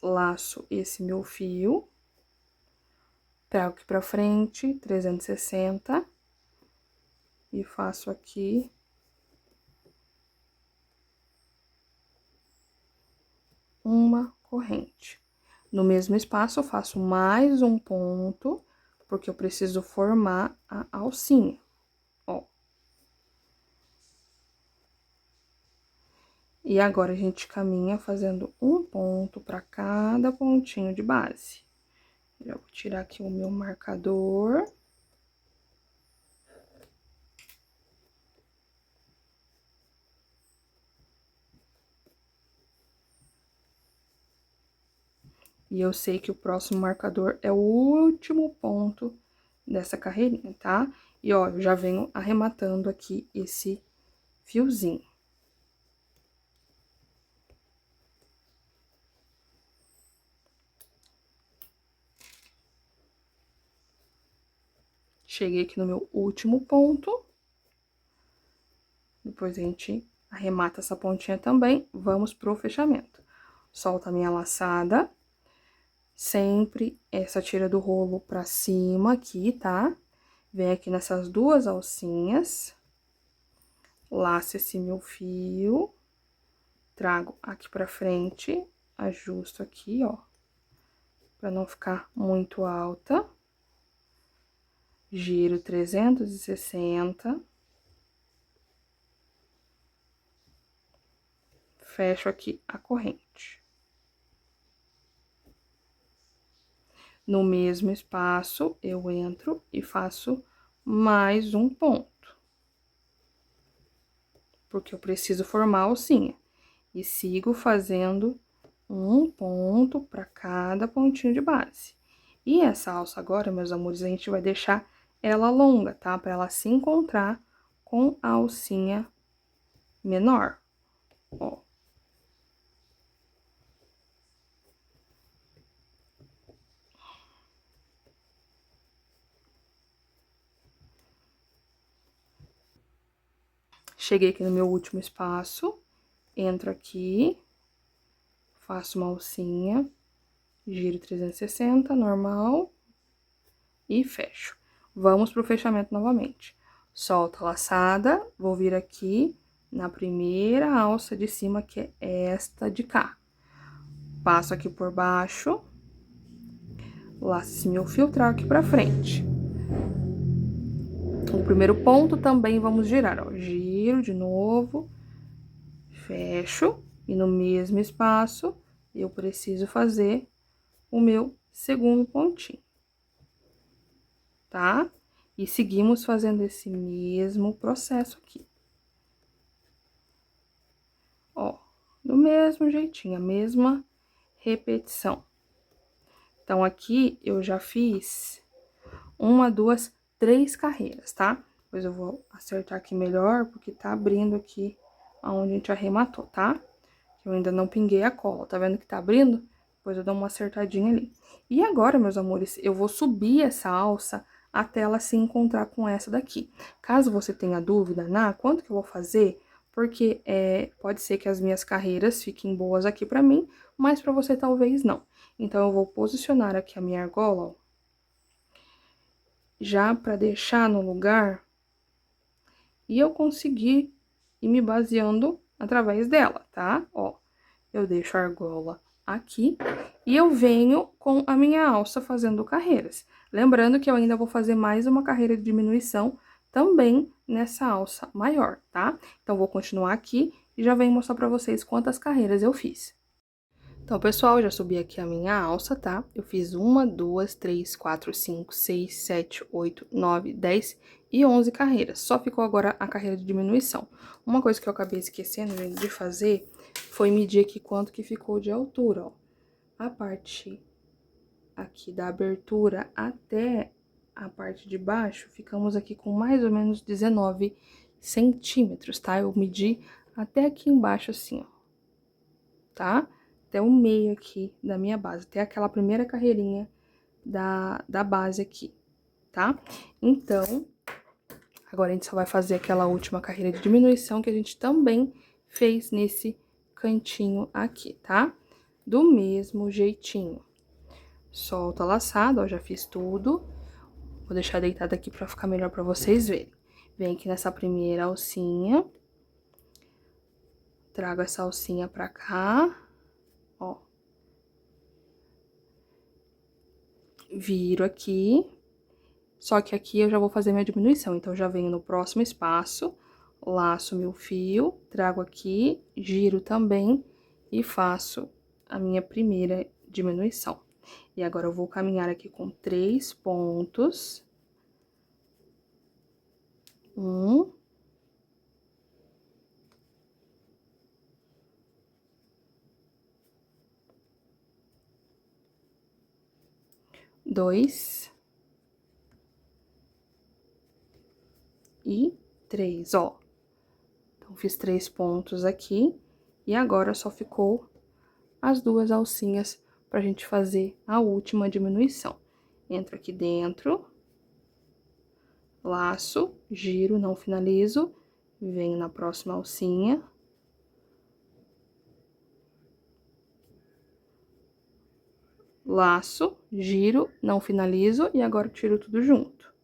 Laço esse meu fio. Trago aqui pra frente, 360. E faço aqui uma corrente. No mesmo espaço, eu faço mais um ponto, porque eu preciso formar a alcinha, ó. E agora, a gente caminha fazendo um ponto para cada pontinho de base. Já vou tirar aqui o meu marcador. E eu sei que o próximo marcador é o último ponto dessa carreirinha, tá? E, ó, eu já venho arrematando aqui esse fiozinho. Cheguei aqui no meu último ponto. Depois a gente arremata essa pontinha também. Vamos pro fechamento. Solta a minha laçada. Sempre essa tira do rolo pra cima aqui, tá? Vem aqui nessas duas alcinhas. Laço esse meu fio. Trago aqui pra frente. Ajusto aqui, ó. Pra não ficar muito alta. Giro 360. Fecho aqui a corrente. No mesmo espaço, eu entro e faço mais um ponto. Porque eu preciso formar a alcinha. E sigo fazendo um ponto para cada pontinho de base. E essa alça agora, meus amores, a gente vai deixar ela longa, tá? Para ela se encontrar com a alcinha menor, ó. Cheguei aqui no meu último espaço, entro aqui, faço uma alcinha, giro 360, normal, e fecho. Vamos pro fechamento novamente. Solta a laçada, vou vir aqui na primeira alça de cima, que é esta de cá. Passo aqui por baixo, laço esse meu fio, trago aqui pra frente. O primeiro ponto também vamos girar, ó. Giro de novo, fecho, e no mesmo espaço, eu preciso fazer o meu segundo pontinho, tá? E seguimos fazendo esse mesmo processo aqui. Ó, do mesmo jeitinho, a mesma repetição. Então, aqui eu já fiz 1, 2, 3 carreiras, tá? Depois eu vou acertar aqui melhor, porque tá abrindo aqui aonde a gente arrematou, tá? Eu ainda não pinguei a cola, tá vendo que tá abrindo? Depois eu dou uma acertadinha ali. E agora, meus amores, eu vou subir essa alça até ela se encontrar com essa daqui. Caso você tenha dúvida, quanto que eu vou fazer? Porque pode ser que as minhas carreiras fiquem boas aqui pra mim, mas pra você talvez não. Então, eu vou posicionar aqui a minha argola, ó, já pra deixar no lugar e eu conseguir ir me baseando através dela, tá? Ó, eu deixo a argola aqui e eu venho com a minha alça fazendo carreiras. Lembrando que eu ainda vou fazer mais uma carreira de diminuição também nessa alça maior, tá? Então, vou continuar aqui e já venho mostrar pra vocês quantas carreiras eu fiz. Então, pessoal, já subi aqui a minha alça, tá? Eu fiz 1, 2, 3, 4, 5, 6, 7, 8, 9, 10 e 11 carreiras. Só ficou agora a carreira de diminuição. Uma coisa que eu acabei esquecendo, gente, de fazer foi medir aqui quanto que ficou de altura, ó. A parte aqui da abertura até a parte de baixo, ficamos aqui com mais ou menos 19 centímetros, tá? Eu medi até aqui embaixo assim, ó, tá? Até o meio aqui da minha base, até aquela primeira carreirinha da base aqui, tá? Então, agora a gente só vai fazer aquela última carreira de diminuição que a gente também fez nesse cantinho aqui, tá? Do mesmo jeitinho. Solta a laçada, ó, já fiz tudo. Vou deixar deitada aqui pra ficar melhor pra vocês verem. Vem aqui nessa primeira alcinha. Trago essa alcinha pra cá, ó. Viro aqui, só que aqui eu já vou fazer minha diminuição, então, eu já venho no próximo espaço, laço meu fio, trago aqui, giro também e faço a minha primeira diminuição. E agora, eu vou caminhar aqui com 3 pontos. 1. 2. E 3, ó. Então, fiz 3 pontos aqui, e agora só ficou as 2 alcinhas pra gente fazer a última diminuição. Entro aqui dentro, laço, giro, não finalizo, venho na próxima alcinha. Laço, giro, não finalizo, e agora tiro tudo junto.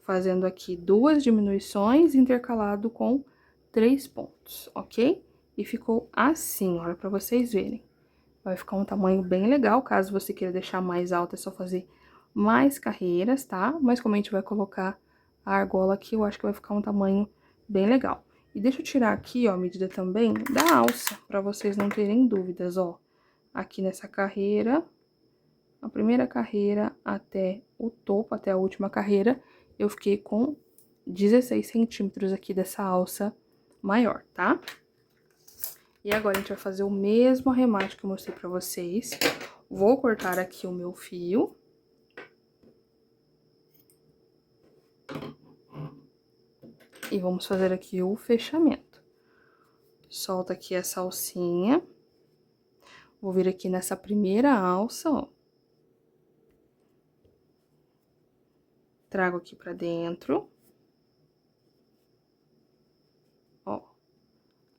Fazendo aqui 2 diminuições intercalado com 3 pontos, ok? E ficou assim, olha, pra vocês verem. Vai ficar um tamanho bem legal, caso você queira deixar mais alto, é só fazer mais carreiras, tá? Mas como a gente vai colocar a argola aqui, eu acho que vai ficar um tamanho bem legal. E deixa eu tirar aqui, ó, a medida também da alça, pra vocês não terem dúvidas, ó. Aqui nessa carreira, a primeira carreira até o topo, até a última carreira, eu fiquei com 16 centímetros aqui dessa alça maior, tá? E agora, a gente vai fazer o mesmo arremate que eu mostrei pra vocês. Vou cortar aqui o meu fio. E vamos fazer aqui o fechamento. Solta aqui essa alcinha. Vou vir aqui nessa primeira alça, ó. Trago aqui pra dentro. Ó.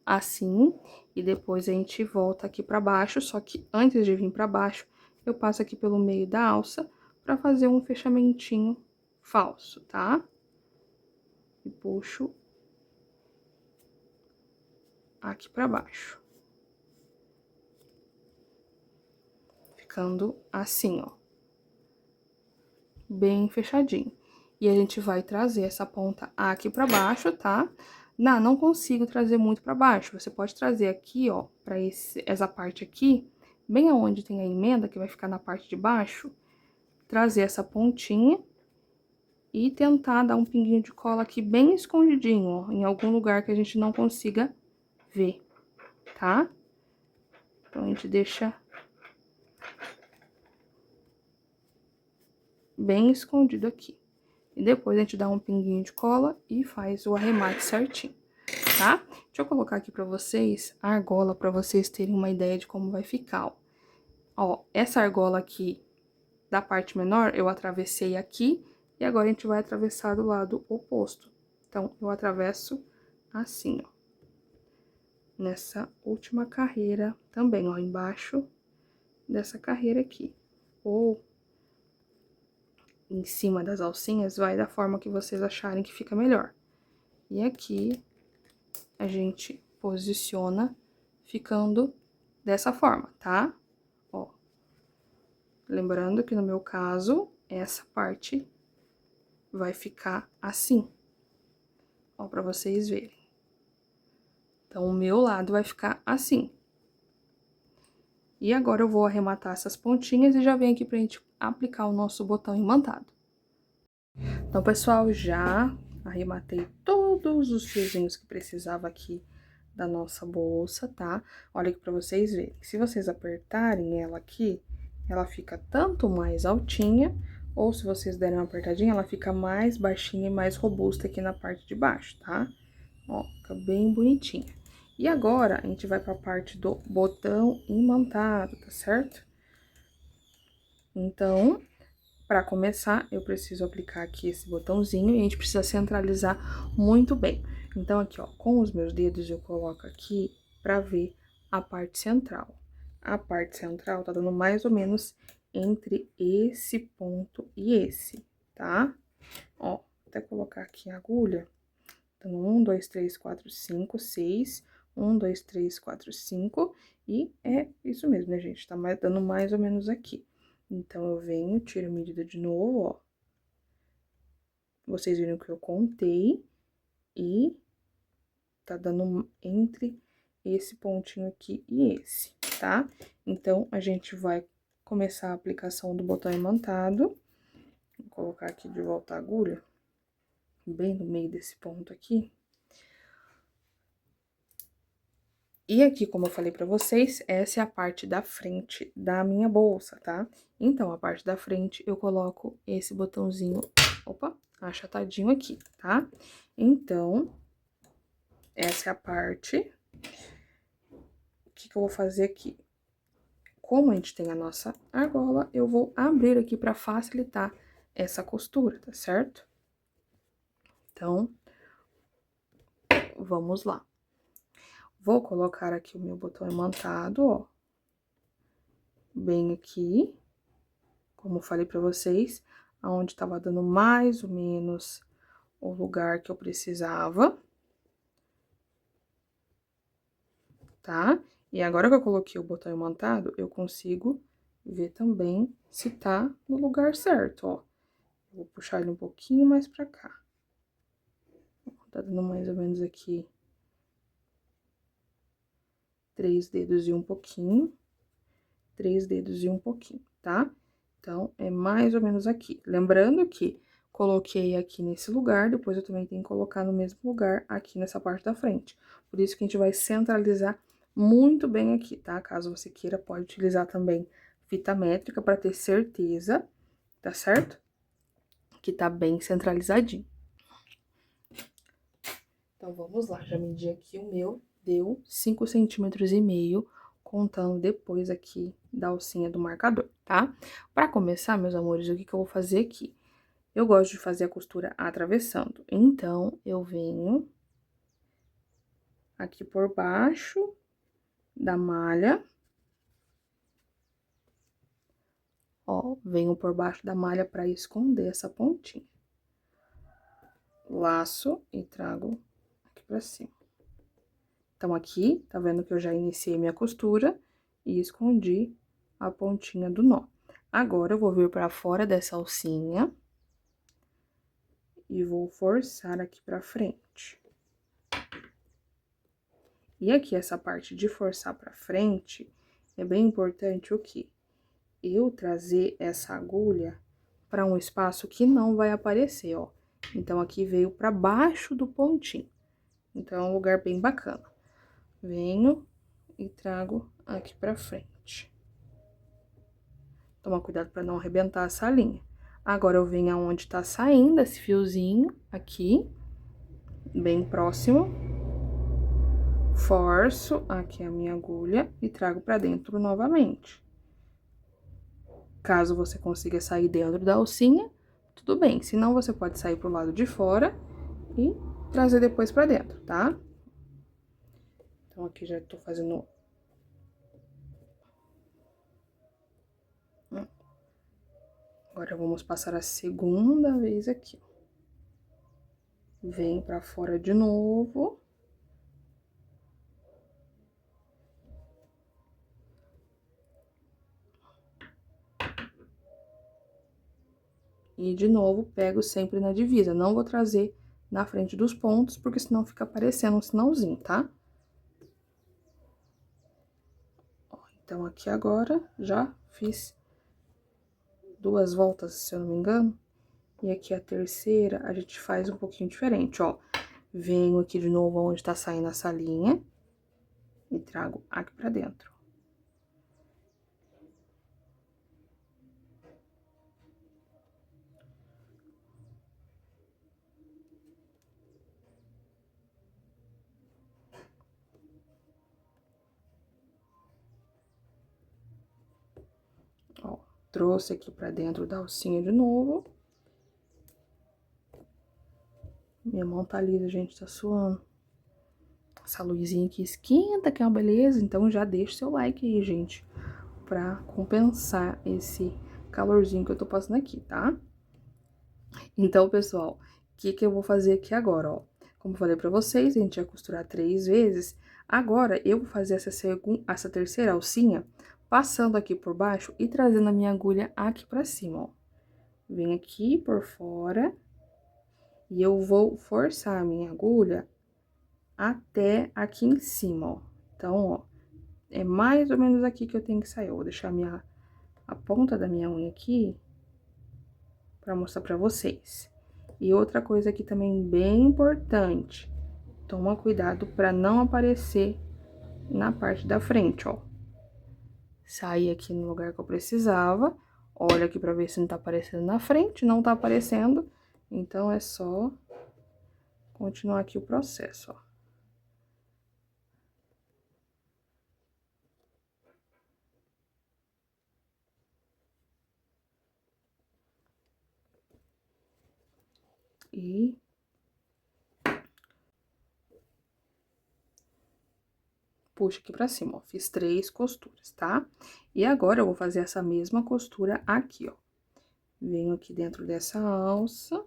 Assim. E depois a gente volta aqui pra baixo, só que antes de vir pra baixo, eu passo aqui pelo meio da alça pra fazer um fechamentinho falso, tá? E puxo aqui pra baixo. Ficando assim, ó. Bem fechadinho. E a gente vai trazer essa ponta aqui pra baixo, tá? Não consigo trazer muito pra baixo. Você pode trazer aqui, ó, pra essa parte aqui, bem aonde tem a emenda, que vai ficar na parte de baixo, trazer essa pontinha e tentar dar um pinguinho de cola aqui bem escondidinho, ó, em algum lugar que a gente não consiga ver, tá? Então, a gente deixa bem escondido aqui. E depois a gente dá um pinguinho de cola e faz o arremate certinho, tá? Deixa eu colocar aqui pra vocês a argola, pra vocês terem uma ideia de como vai ficar, ó. Ó, essa argola aqui da parte menor, eu atravessei aqui e agora a gente vai atravessar do lado oposto. Então, eu atravesso assim, ó. Nessa última carreira também, ó, embaixo dessa carreira aqui. Ou em cima das alcinhas, vai da forma que vocês acharem que fica melhor. E aqui, a gente posiciona ficando dessa forma, tá? Ó. Lembrando que no meu caso, essa parte vai ficar assim. Ó, pra vocês verem. Então, o meu lado vai ficar assim. E agora eu vou arrematar essas pontinhas e já venho aqui pra gente aplicar o nosso botão imantado. Então, pessoal, já arrematei todos os fiozinhos que precisava aqui da nossa bolsa, tá? Olha aqui pra vocês verem. Se vocês apertarem ela aqui, ela fica tanto mais altinha, ou se vocês derem uma apertadinha, ela fica mais baixinha e mais robusta aqui na parte de baixo, tá? Ó, fica bem bonitinha. E agora, a gente vai pra parte do botão imantado, tá certo? Então, para começar, eu preciso aplicar aqui esse botãozinho e a gente precisa centralizar muito bem. Então, aqui, ó, com os meus dedos eu coloco aqui pra ver a parte central. A parte central tá dando mais ou menos entre esse ponto e esse, tá? Ó, vou até colocar aqui a agulha. Então, 1, 2, 3, 4, 5, 6. 1, 2, 3, 4, 5. E é isso mesmo, né, gente? Tá dando mais ou menos aqui. Então, eu venho, tiro a medida de novo, ó. Vocês viram que eu contei. E tá dando entre esse pontinho aqui e esse, tá? Então, a gente vai começar a aplicação do botão imantado. Vou colocar aqui de volta a agulha. Bem no meio desse ponto aqui. E aqui, como eu falei pra vocês, essa é a parte da frente da minha bolsa, tá? Então, a parte da frente, eu coloco esse botãozinho, opa, achatadinho aqui, tá? Então, essa é a parte. O que que eu vou fazer aqui? Como a gente tem a nossa argola, eu vou abrir aqui pra facilitar essa costura, tá certo? Então, vamos lá. Vou colocar aqui o meu botão imantado, ó. Bem aqui, como eu falei pra vocês, aonde tava dando mais ou menos o lugar que eu precisava. Tá? E agora que eu coloquei o botão imantado, eu consigo ver também se tá no lugar certo, ó. Vou puxar ele um pouquinho mais pra cá. Tá dando mais ou menos aqui 3 dedos e um pouquinho, 3 dedos e um pouquinho, tá? Então, é mais ou menos aqui. Lembrando que coloquei aqui nesse lugar, depois eu também tenho que colocar no mesmo lugar aqui nessa parte da frente. Por isso que a gente vai centralizar muito bem aqui, tá? Caso você queira, pode utilizar também fita métrica para ter certeza, tá certo? Que tá bem centralizadinho. Então, vamos lá, já medi aqui o meu, deu 5,5 centímetros, contando depois aqui da alcinha do marcador, tá? Pra começar, meus amores, o que que eu vou fazer aqui? Eu gosto de fazer a costura atravessando, então, eu venho aqui por baixo da malha, ó, venho por baixo da malha pra esconder essa pontinha. Laço e trago aqui pra cima. Então, aqui, tá vendo que eu já iniciei minha costura e escondi a pontinha do nó. Agora, eu vou vir pra fora dessa alcinha e vou forçar aqui pra frente. E aqui, essa parte de forçar pra frente, é bem importante o quê? Eu trazer essa agulha para um espaço que não vai aparecer, ó. Então, aqui veio para baixo do pontinho. Então, é um lugar bem bacana. Venho e trago aqui pra frente. Toma cuidado para não arrebentar essa linha. Agora, eu venho aonde tá saindo esse fiozinho, aqui, bem próximo. Forço aqui a minha agulha e trago pra dentro novamente. Caso você consiga sair dentro da alcinha, tudo bem. Se não, você pode sair pro lado de fora e trazer depois pra dentro, tá? Então, aqui já tô fazendo... Agora, vamos passar a segunda vez aqui. Vem pra fora de novo. E, de novo, pego sempre na divisa. Não vou trazer na frente dos pontos, porque senão fica aparecendo um sinalzinho, tá? Ó, então, aqui agora, já fiz 2 voltas, se eu não me engano. E aqui a terceira, a gente faz um pouquinho diferente, ó. Venho aqui de novo onde tá saindo essa linha e trago aqui pra dentro. Ó, trouxe aqui pra dentro da alcinha de novo. Minha mão tá lisa, gente, tá suando. Essa luzinha aqui esquenta, que é uma beleza, então já deixa seu like aí, gente, pra compensar esse calorzinho que eu tô passando aqui, tá? Então, pessoal, o que eu vou fazer aqui agora, ó? Como eu falei pra vocês, a gente ia costurar 3 vezes. Agora, eu vou fazer essa terceira alcinha, passando aqui por baixo e trazendo a minha agulha aqui pra cima, ó. Vem aqui por fora e eu vou forçar a minha agulha até aqui em cima, ó. Então, ó, é mais ou menos aqui que eu tenho que sair. Eu vou deixar a ponta da minha unha aqui pra mostrar pra vocês. E outra coisa aqui também bem importante, toma cuidado pra não aparecer na parte da frente, ó. Saí aqui no lugar que eu precisava, olha aqui pra ver se não tá aparecendo na frente, não tá aparecendo, então é só continuar aqui o processo, ó. E puxa aqui pra cima, ó. Fiz 3 costuras, tá? E agora, eu vou fazer essa mesma costura aqui, ó. Venho aqui dentro dessa alça.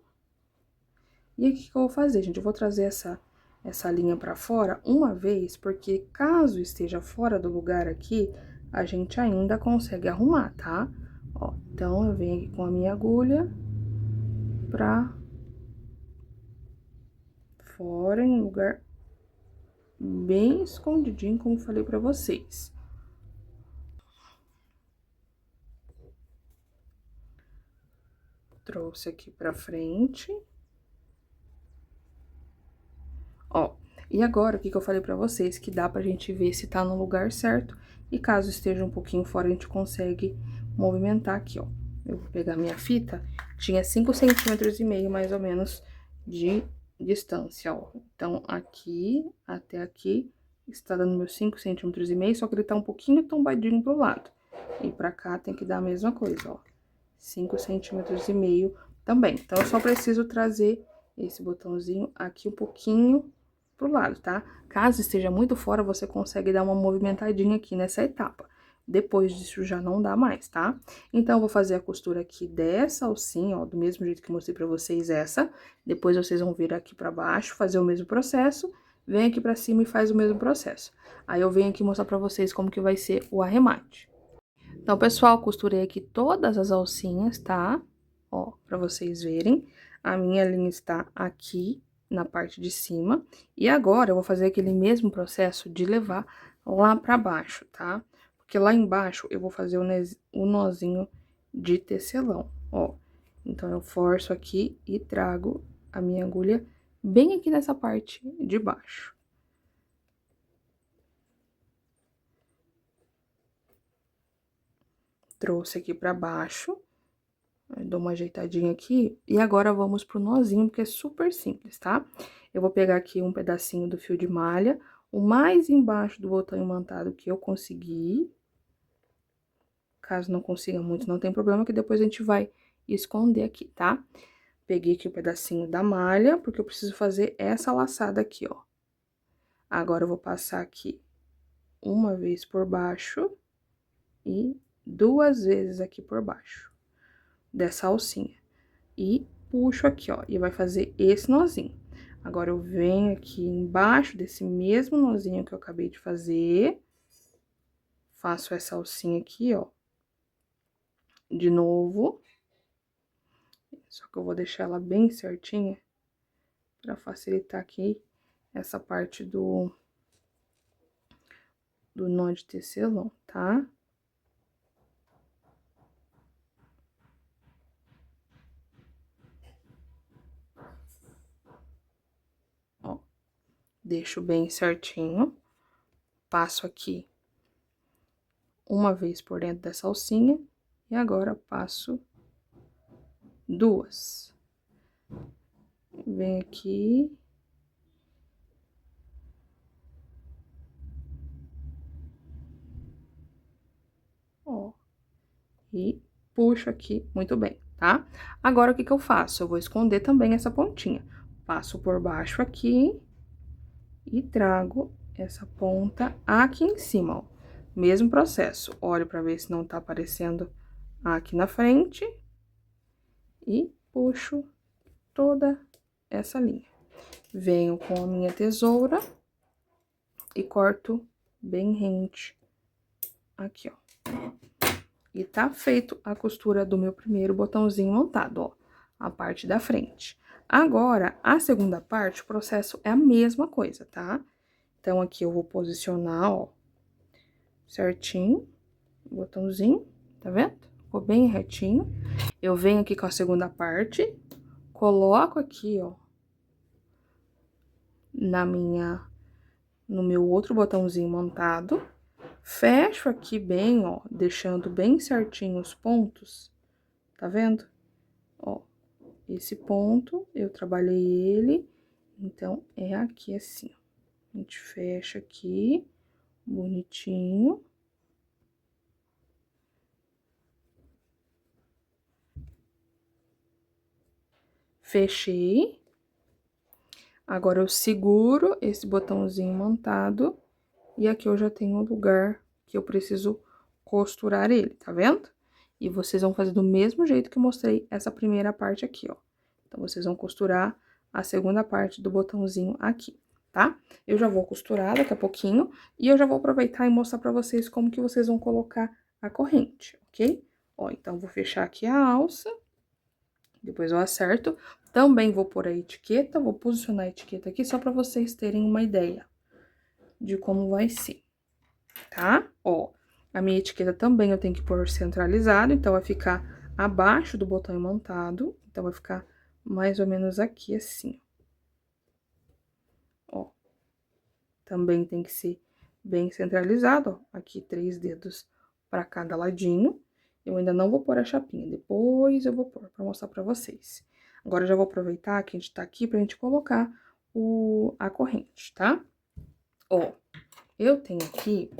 E aqui, o que eu vou fazer, gente? Eu vou trazer essa linha pra fora uma vez, porque caso esteja fora do lugar aqui, a gente ainda consegue arrumar, tá? Ó, então, eu venho aqui com a minha agulha pra fora, em um lugar bem escondidinho, como falei pra vocês. Trouxe aqui pra frente. Ó, e agora, o que eu falei pra vocês? Que dá pra gente ver se tá no lugar certo. E caso esteja um pouquinho fora, a gente consegue movimentar aqui, ó. Eu vou pegar minha fita, tinha 5,5 centímetros mais ou menos de distância, ó. Então, aqui até aqui está dando meus 5,5 centímetros, só que ele tá um pouquinho tombadinho pro lado. E pra cá tem que dar a mesma coisa, ó. 5,5 centímetros também. Então, eu só preciso trazer esse botãozinho aqui um pouquinho pro lado, tá? Caso esteja muito fora, você consegue dar uma movimentadinha aqui nessa etapa. Depois disso, já não dá mais, tá? Então, eu vou fazer a costura aqui dessa alcinha, ó, do mesmo jeito que eu mostrei pra vocês essa. Depois, vocês vão vir aqui pra baixo, fazer o mesmo processo. Vem aqui pra cima e faz o mesmo processo. Aí, eu venho aqui mostrar pra vocês como que vai ser o arremate. Então, pessoal, costurei aqui todas as alcinhas, tá? Ó, pra vocês verem. A minha linha está aqui na parte de cima. E agora, eu vou fazer aquele mesmo processo de levar lá pra baixo, tá? Porque lá embaixo, eu vou fazer o nozinho de tecelão, ó. Então, eu forço aqui e trago a minha agulha bem aqui nessa parte de baixo. Trouxe aqui pra baixo, dou uma ajeitadinha aqui, e agora vamos pro nozinho, porque é super simples, tá? Eu vou pegar aqui um pedacinho do fio de malha, o mais embaixo do botão imantado que eu conseguir. Caso não consiga muito, não tem problema, que depois a gente vai esconder aqui, tá? Peguei aqui o pedacinho da malha, porque eu preciso fazer essa laçada aqui, ó. Agora, eu vou passar aqui uma vez por baixo e 2 vezes aqui por baixo dessa alcinha. E puxo aqui, ó, e vai fazer esse nozinho. Agora, eu venho aqui embaixo desse mesmo nozinho que eu acabei de fazer, faço essa alcinha aqui, ó, de novo. Só que eu vou deixar ela bem certinha pra facilitar aqui essa parte do nó de tecelão, tá? Ó, deixo bem certinho, passo aqui uma vez por dentro dessa alcinha, e agora passo 2. Venho aqui. Ó, e puxo aqui muito bem, tá? Agora, o que que eu faço? Eu vou esconder também essa pontinha. Passo por baixo aqui e trago essa ponta aqui em cima, ó. Mesmo processo. Olho pra ver se não tá aparecendo aqui na frente e puxo toda essa linha. Venho com a minha tesoura e corto bem rente aqui, ó. E tá feito a costura do meu primeiro botãozinho montado, ó, a parte da frente. Agora, a segunda parte, o processo é a mesma coisa, tá? Então, aqui eu vou posicionar, ó, certinho, o botãozinho, tá vendo? Ficou bem retinho. Eu venho aqui com a segunda parte, coloco aqui, ó, no meu outro botãozinho montado, fecho aqui bem, ó, deixando bem certinho os pontos, tá vendo? Ó, esse ponto, eu trabalhei ele, então, é aqui assim, ó. A gente fecha aqui, bonitinho. Fechei. Agora, eu seguro esse botãozinho montado, e aqui eu já tenho o lugar que eu preciso costurar ele, tá vendo? E vocês vão fazer do mesmo jeito que eu mostrei essa primeira parte aqui, ó. Então, vocês vão costurar a segunda parte do botãozinho aqui, tá? Eu já vou costurar daqui a pouquinho, e eu já vou aproveitar e mostrar pra vocês como que vocês vão colocar a corrente, ok? Ó, então, vou fechar aqui a alça, depois eu acerto. Também vou pôr a etiqueta, vou posicionar a etiqueta aqui só pra vocês terem uma ideia de como vai ser, tá? Ó, a minha etiqueta também eu tenho que pôr centralizado, então vai ficar abaixo do botão imantado, então vai ficar mais ou menos aqui assim. Ó, também tem que ser bem centralizado, ó, aqui 3 dedos para cada ladinho. Eu ainda não vou pôr a chapinha, depois eu vou pôr pra mostrar pra vocês. Agora, eu já vou aproveitar que a gente tá aqui pra gente colocar a corrente, tá? Ó, eu tenho aqui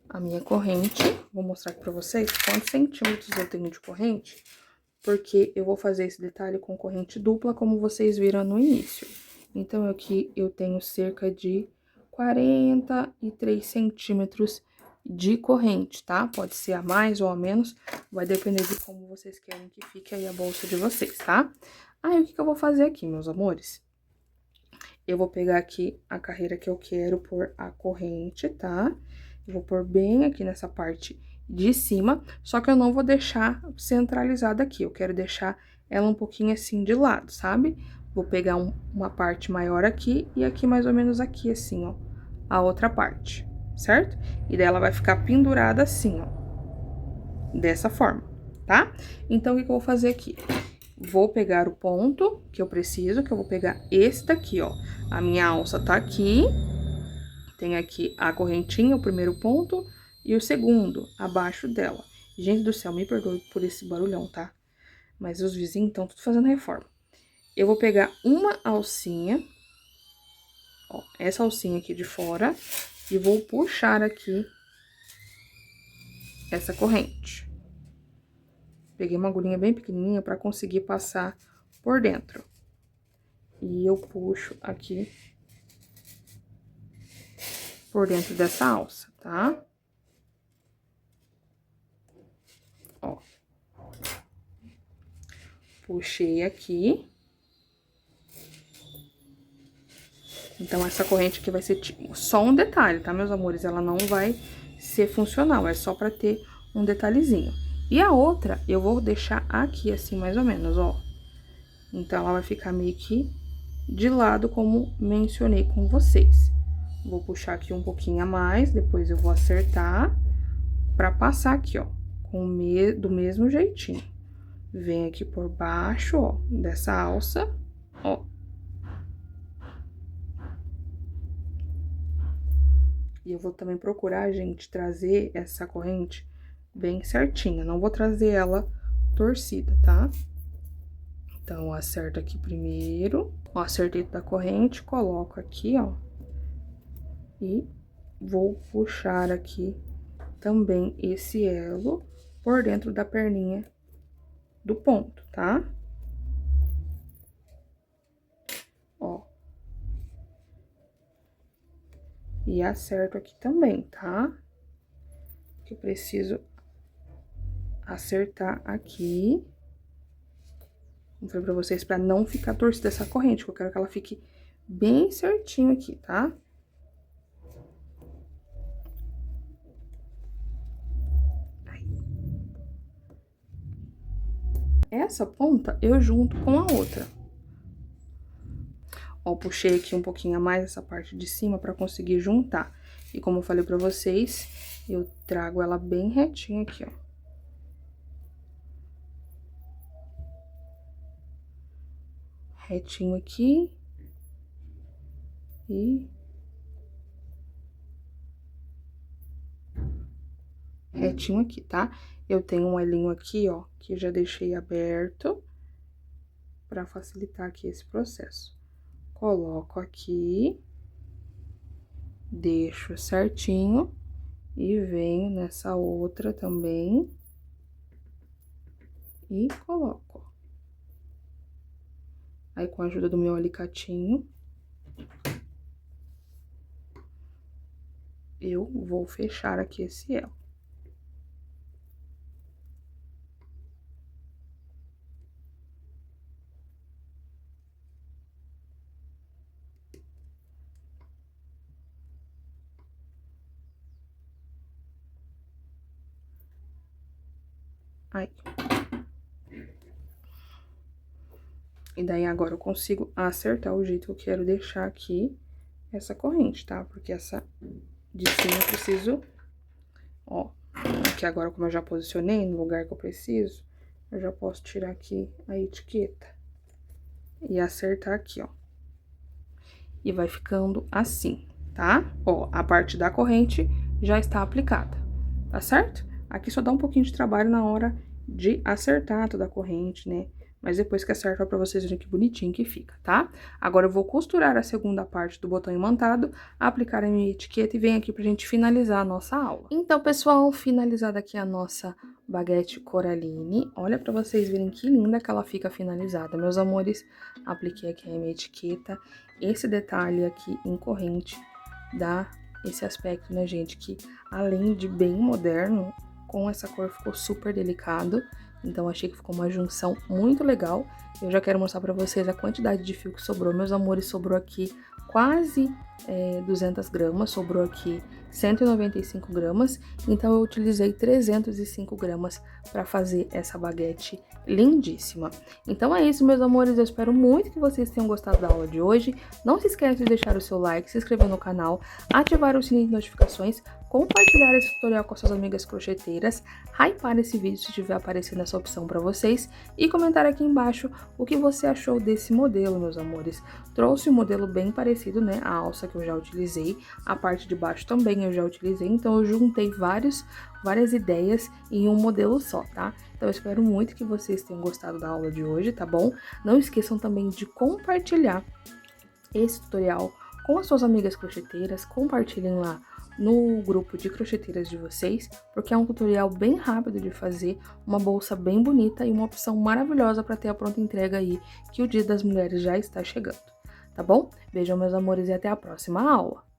a minha corrente, vou mostrar aqui pra vocês quantos centímetros eu tenho de corrente, porque eu vou fazer esse detalhe com corrente dupla, como vocês viram no início. Então, aqui eu tenho cerca de 43 centímetros de corrente, tá? Pode ser a mais ou a menos, vai depender de como vocês querem que fique aí a bolsa de vocês, tá? Aí, o que que eu vou fazer aqui, meus amores? Eu vou pegar aqui a carreira que eu quero pôr a corrente, tá? Eu vou pôr bem aqui nessa parte de cima, só que eu não vou deixar centralizada aqui, eu quero deixar ela um pouquinho assim de lado, sabe? Vou pegar uma parte maior aqui e aqui mais ou menos aqui assim, ó, a outra parte. certo? E daí ela vai ficar pendurada assim, ó, dessa forma, tá? Então, o que eu vou fazer aqui? Vou pegar o ponto que eu preciso, que eu vou pegar esse daqui, ó. A minha alça tá aqui, tem aqui a correntinha, o primeiro ponto, e o segundo, abaixo dela. Gente do céu, me perdoe por esse barulhão, tá? Mas os vizinhos estão tudo fazendo reforma. Eu vou pegar uma alcinha, ó, essa alcinha aqui de fora, e vou puxar aqui essa corrente. Peguei uma agulhinha bem pequenininha para conseguir passar por dentro. E eu puxo aqui por dentro dessa alça, tá? Ó. Puxei aqui. Então, essa corrente aqui vai ser só um detalhe, tá, meus amores? Ela não vai ser funcional, é só pra ter um detalhezinho. E a outra, eu vou deixar aqui, assim, mais ou menos, ó. Então, ela vai ficar meio que de lado, como mencionei com vocês. Vou puxar aqui um pouquinho a mais, depois eu vou acertar pra passar aqui, ó, do mesmo jeitinho. Vem aqui por baixo, ó, dessa alça, ó. E eu vou também procurar, gente, trazer essa corrente bem certinha. Não vou trazer ela torcida, tá? Então, eu acerto aqui primeiro. Ó, acertei toda a corrente, coloco aqui, ó. E vou puxar aqui também esse elo por dentro da perninha do ponto, tá? Ó. E acerto aqui também, tá? Que eu preciso acertar aqui. Vou falar pra vocês pra não ficar torcida essa corrente, que eu quero que ela fique bem certinho aqui, tá? Aí. Essa ponta eu junto com a outra. Ó, puxei aqui um pouquinho a mais essa parte de cima pra conseguir juntar. E como eu falei pra vocês, eu trago ela bem retinha aqui, ó. Retinho aqui. E... retinho aqui, tá? Eu tenho um elinho aqui, ó, que eu já deixei aberto pra facilitar aqui esse processo. Coloco aqui, deixo certinho e venho nessa outra também e coloco. Aí, com a ajuda do meu alicatinho, eu vou fechar aqui esse elo. Aí. E daí, agora eu consigo acertar o jeito que eu quero deixar aqui essa corrente, tá? Porque essa de cima eu preciso, ó, aqui agora como eu já posicionei no lugar que eu preciso, eu já posso tirar aqui a etiqueta e acertar aqui, ó. E vai ficando assim, tá? Ó, a parte da corrente já está aplicada, tá certo? Aqui só dá um pouquinho de trabalho na hora de acertar toda a corrente, né? Mas depois que acerta, pra vocês verem que bonitinho que fica, tá? Agora, eu vou costurar a segunda parte do botão imantado, aplicar a minha etiqueta e venho aqui pra gente finalizar a nossa aula. Então, pessoal, finalizada aqui a nossa baguete Coraline. Olha pra vocês verem que linda que ela fica finalizada, meus amores. Apliquei aqui a minha etiqueta. Esse detalhe aqui em corrente dá esse aspecto, né, gente? Que além de bem moderno, com essa cor ficou super delicado. Então, achei que ficou uma junção muito legal. Eu já quero mostrar pra vocês a quantidade de fio que sobrou. Meus amores, sobrou aqui quase 200 gramas, sobrou aqui 195 gramas, então eu utilizei 305 gramas para fazer essa baguete lindíssima. Então é isso, meus amores, eu espero muito que vocês tenham gostado da aula de hoje. Não se esqueça de deixar o seu like, se inscrever no canal, ativar o sininho de notificações, compartilhar esse tutorial com suas amigas crocheteiras, hypar esse vídeo se estiver aparecendo essa opção para vocês e comentar aqui embaixo o que você achou desse modelo, meus amores. Trouxe um modelo bem parecido, né? A alça que eu já utilizei, a parte de baixo também eu já utilizei, então eu juntei várias ideias em um modelo só, tá? Então eu espero muito que vocês tenham gostado da aula de hoje, tá bom? Não esqueçam também de compartilhar esse tutorial com as suas amigas crocheteiras, compartilhem lá no grupo de crocheteiras de vocês, porque é um tutorial bem rápido de fazer, uma bolsa bem bonita e uma opção maravilhosa para ter a pronta entrega aí, que o Dia das Mulheres já está chegando, tá bom? Beijão, meus amores, e até a próxima aula!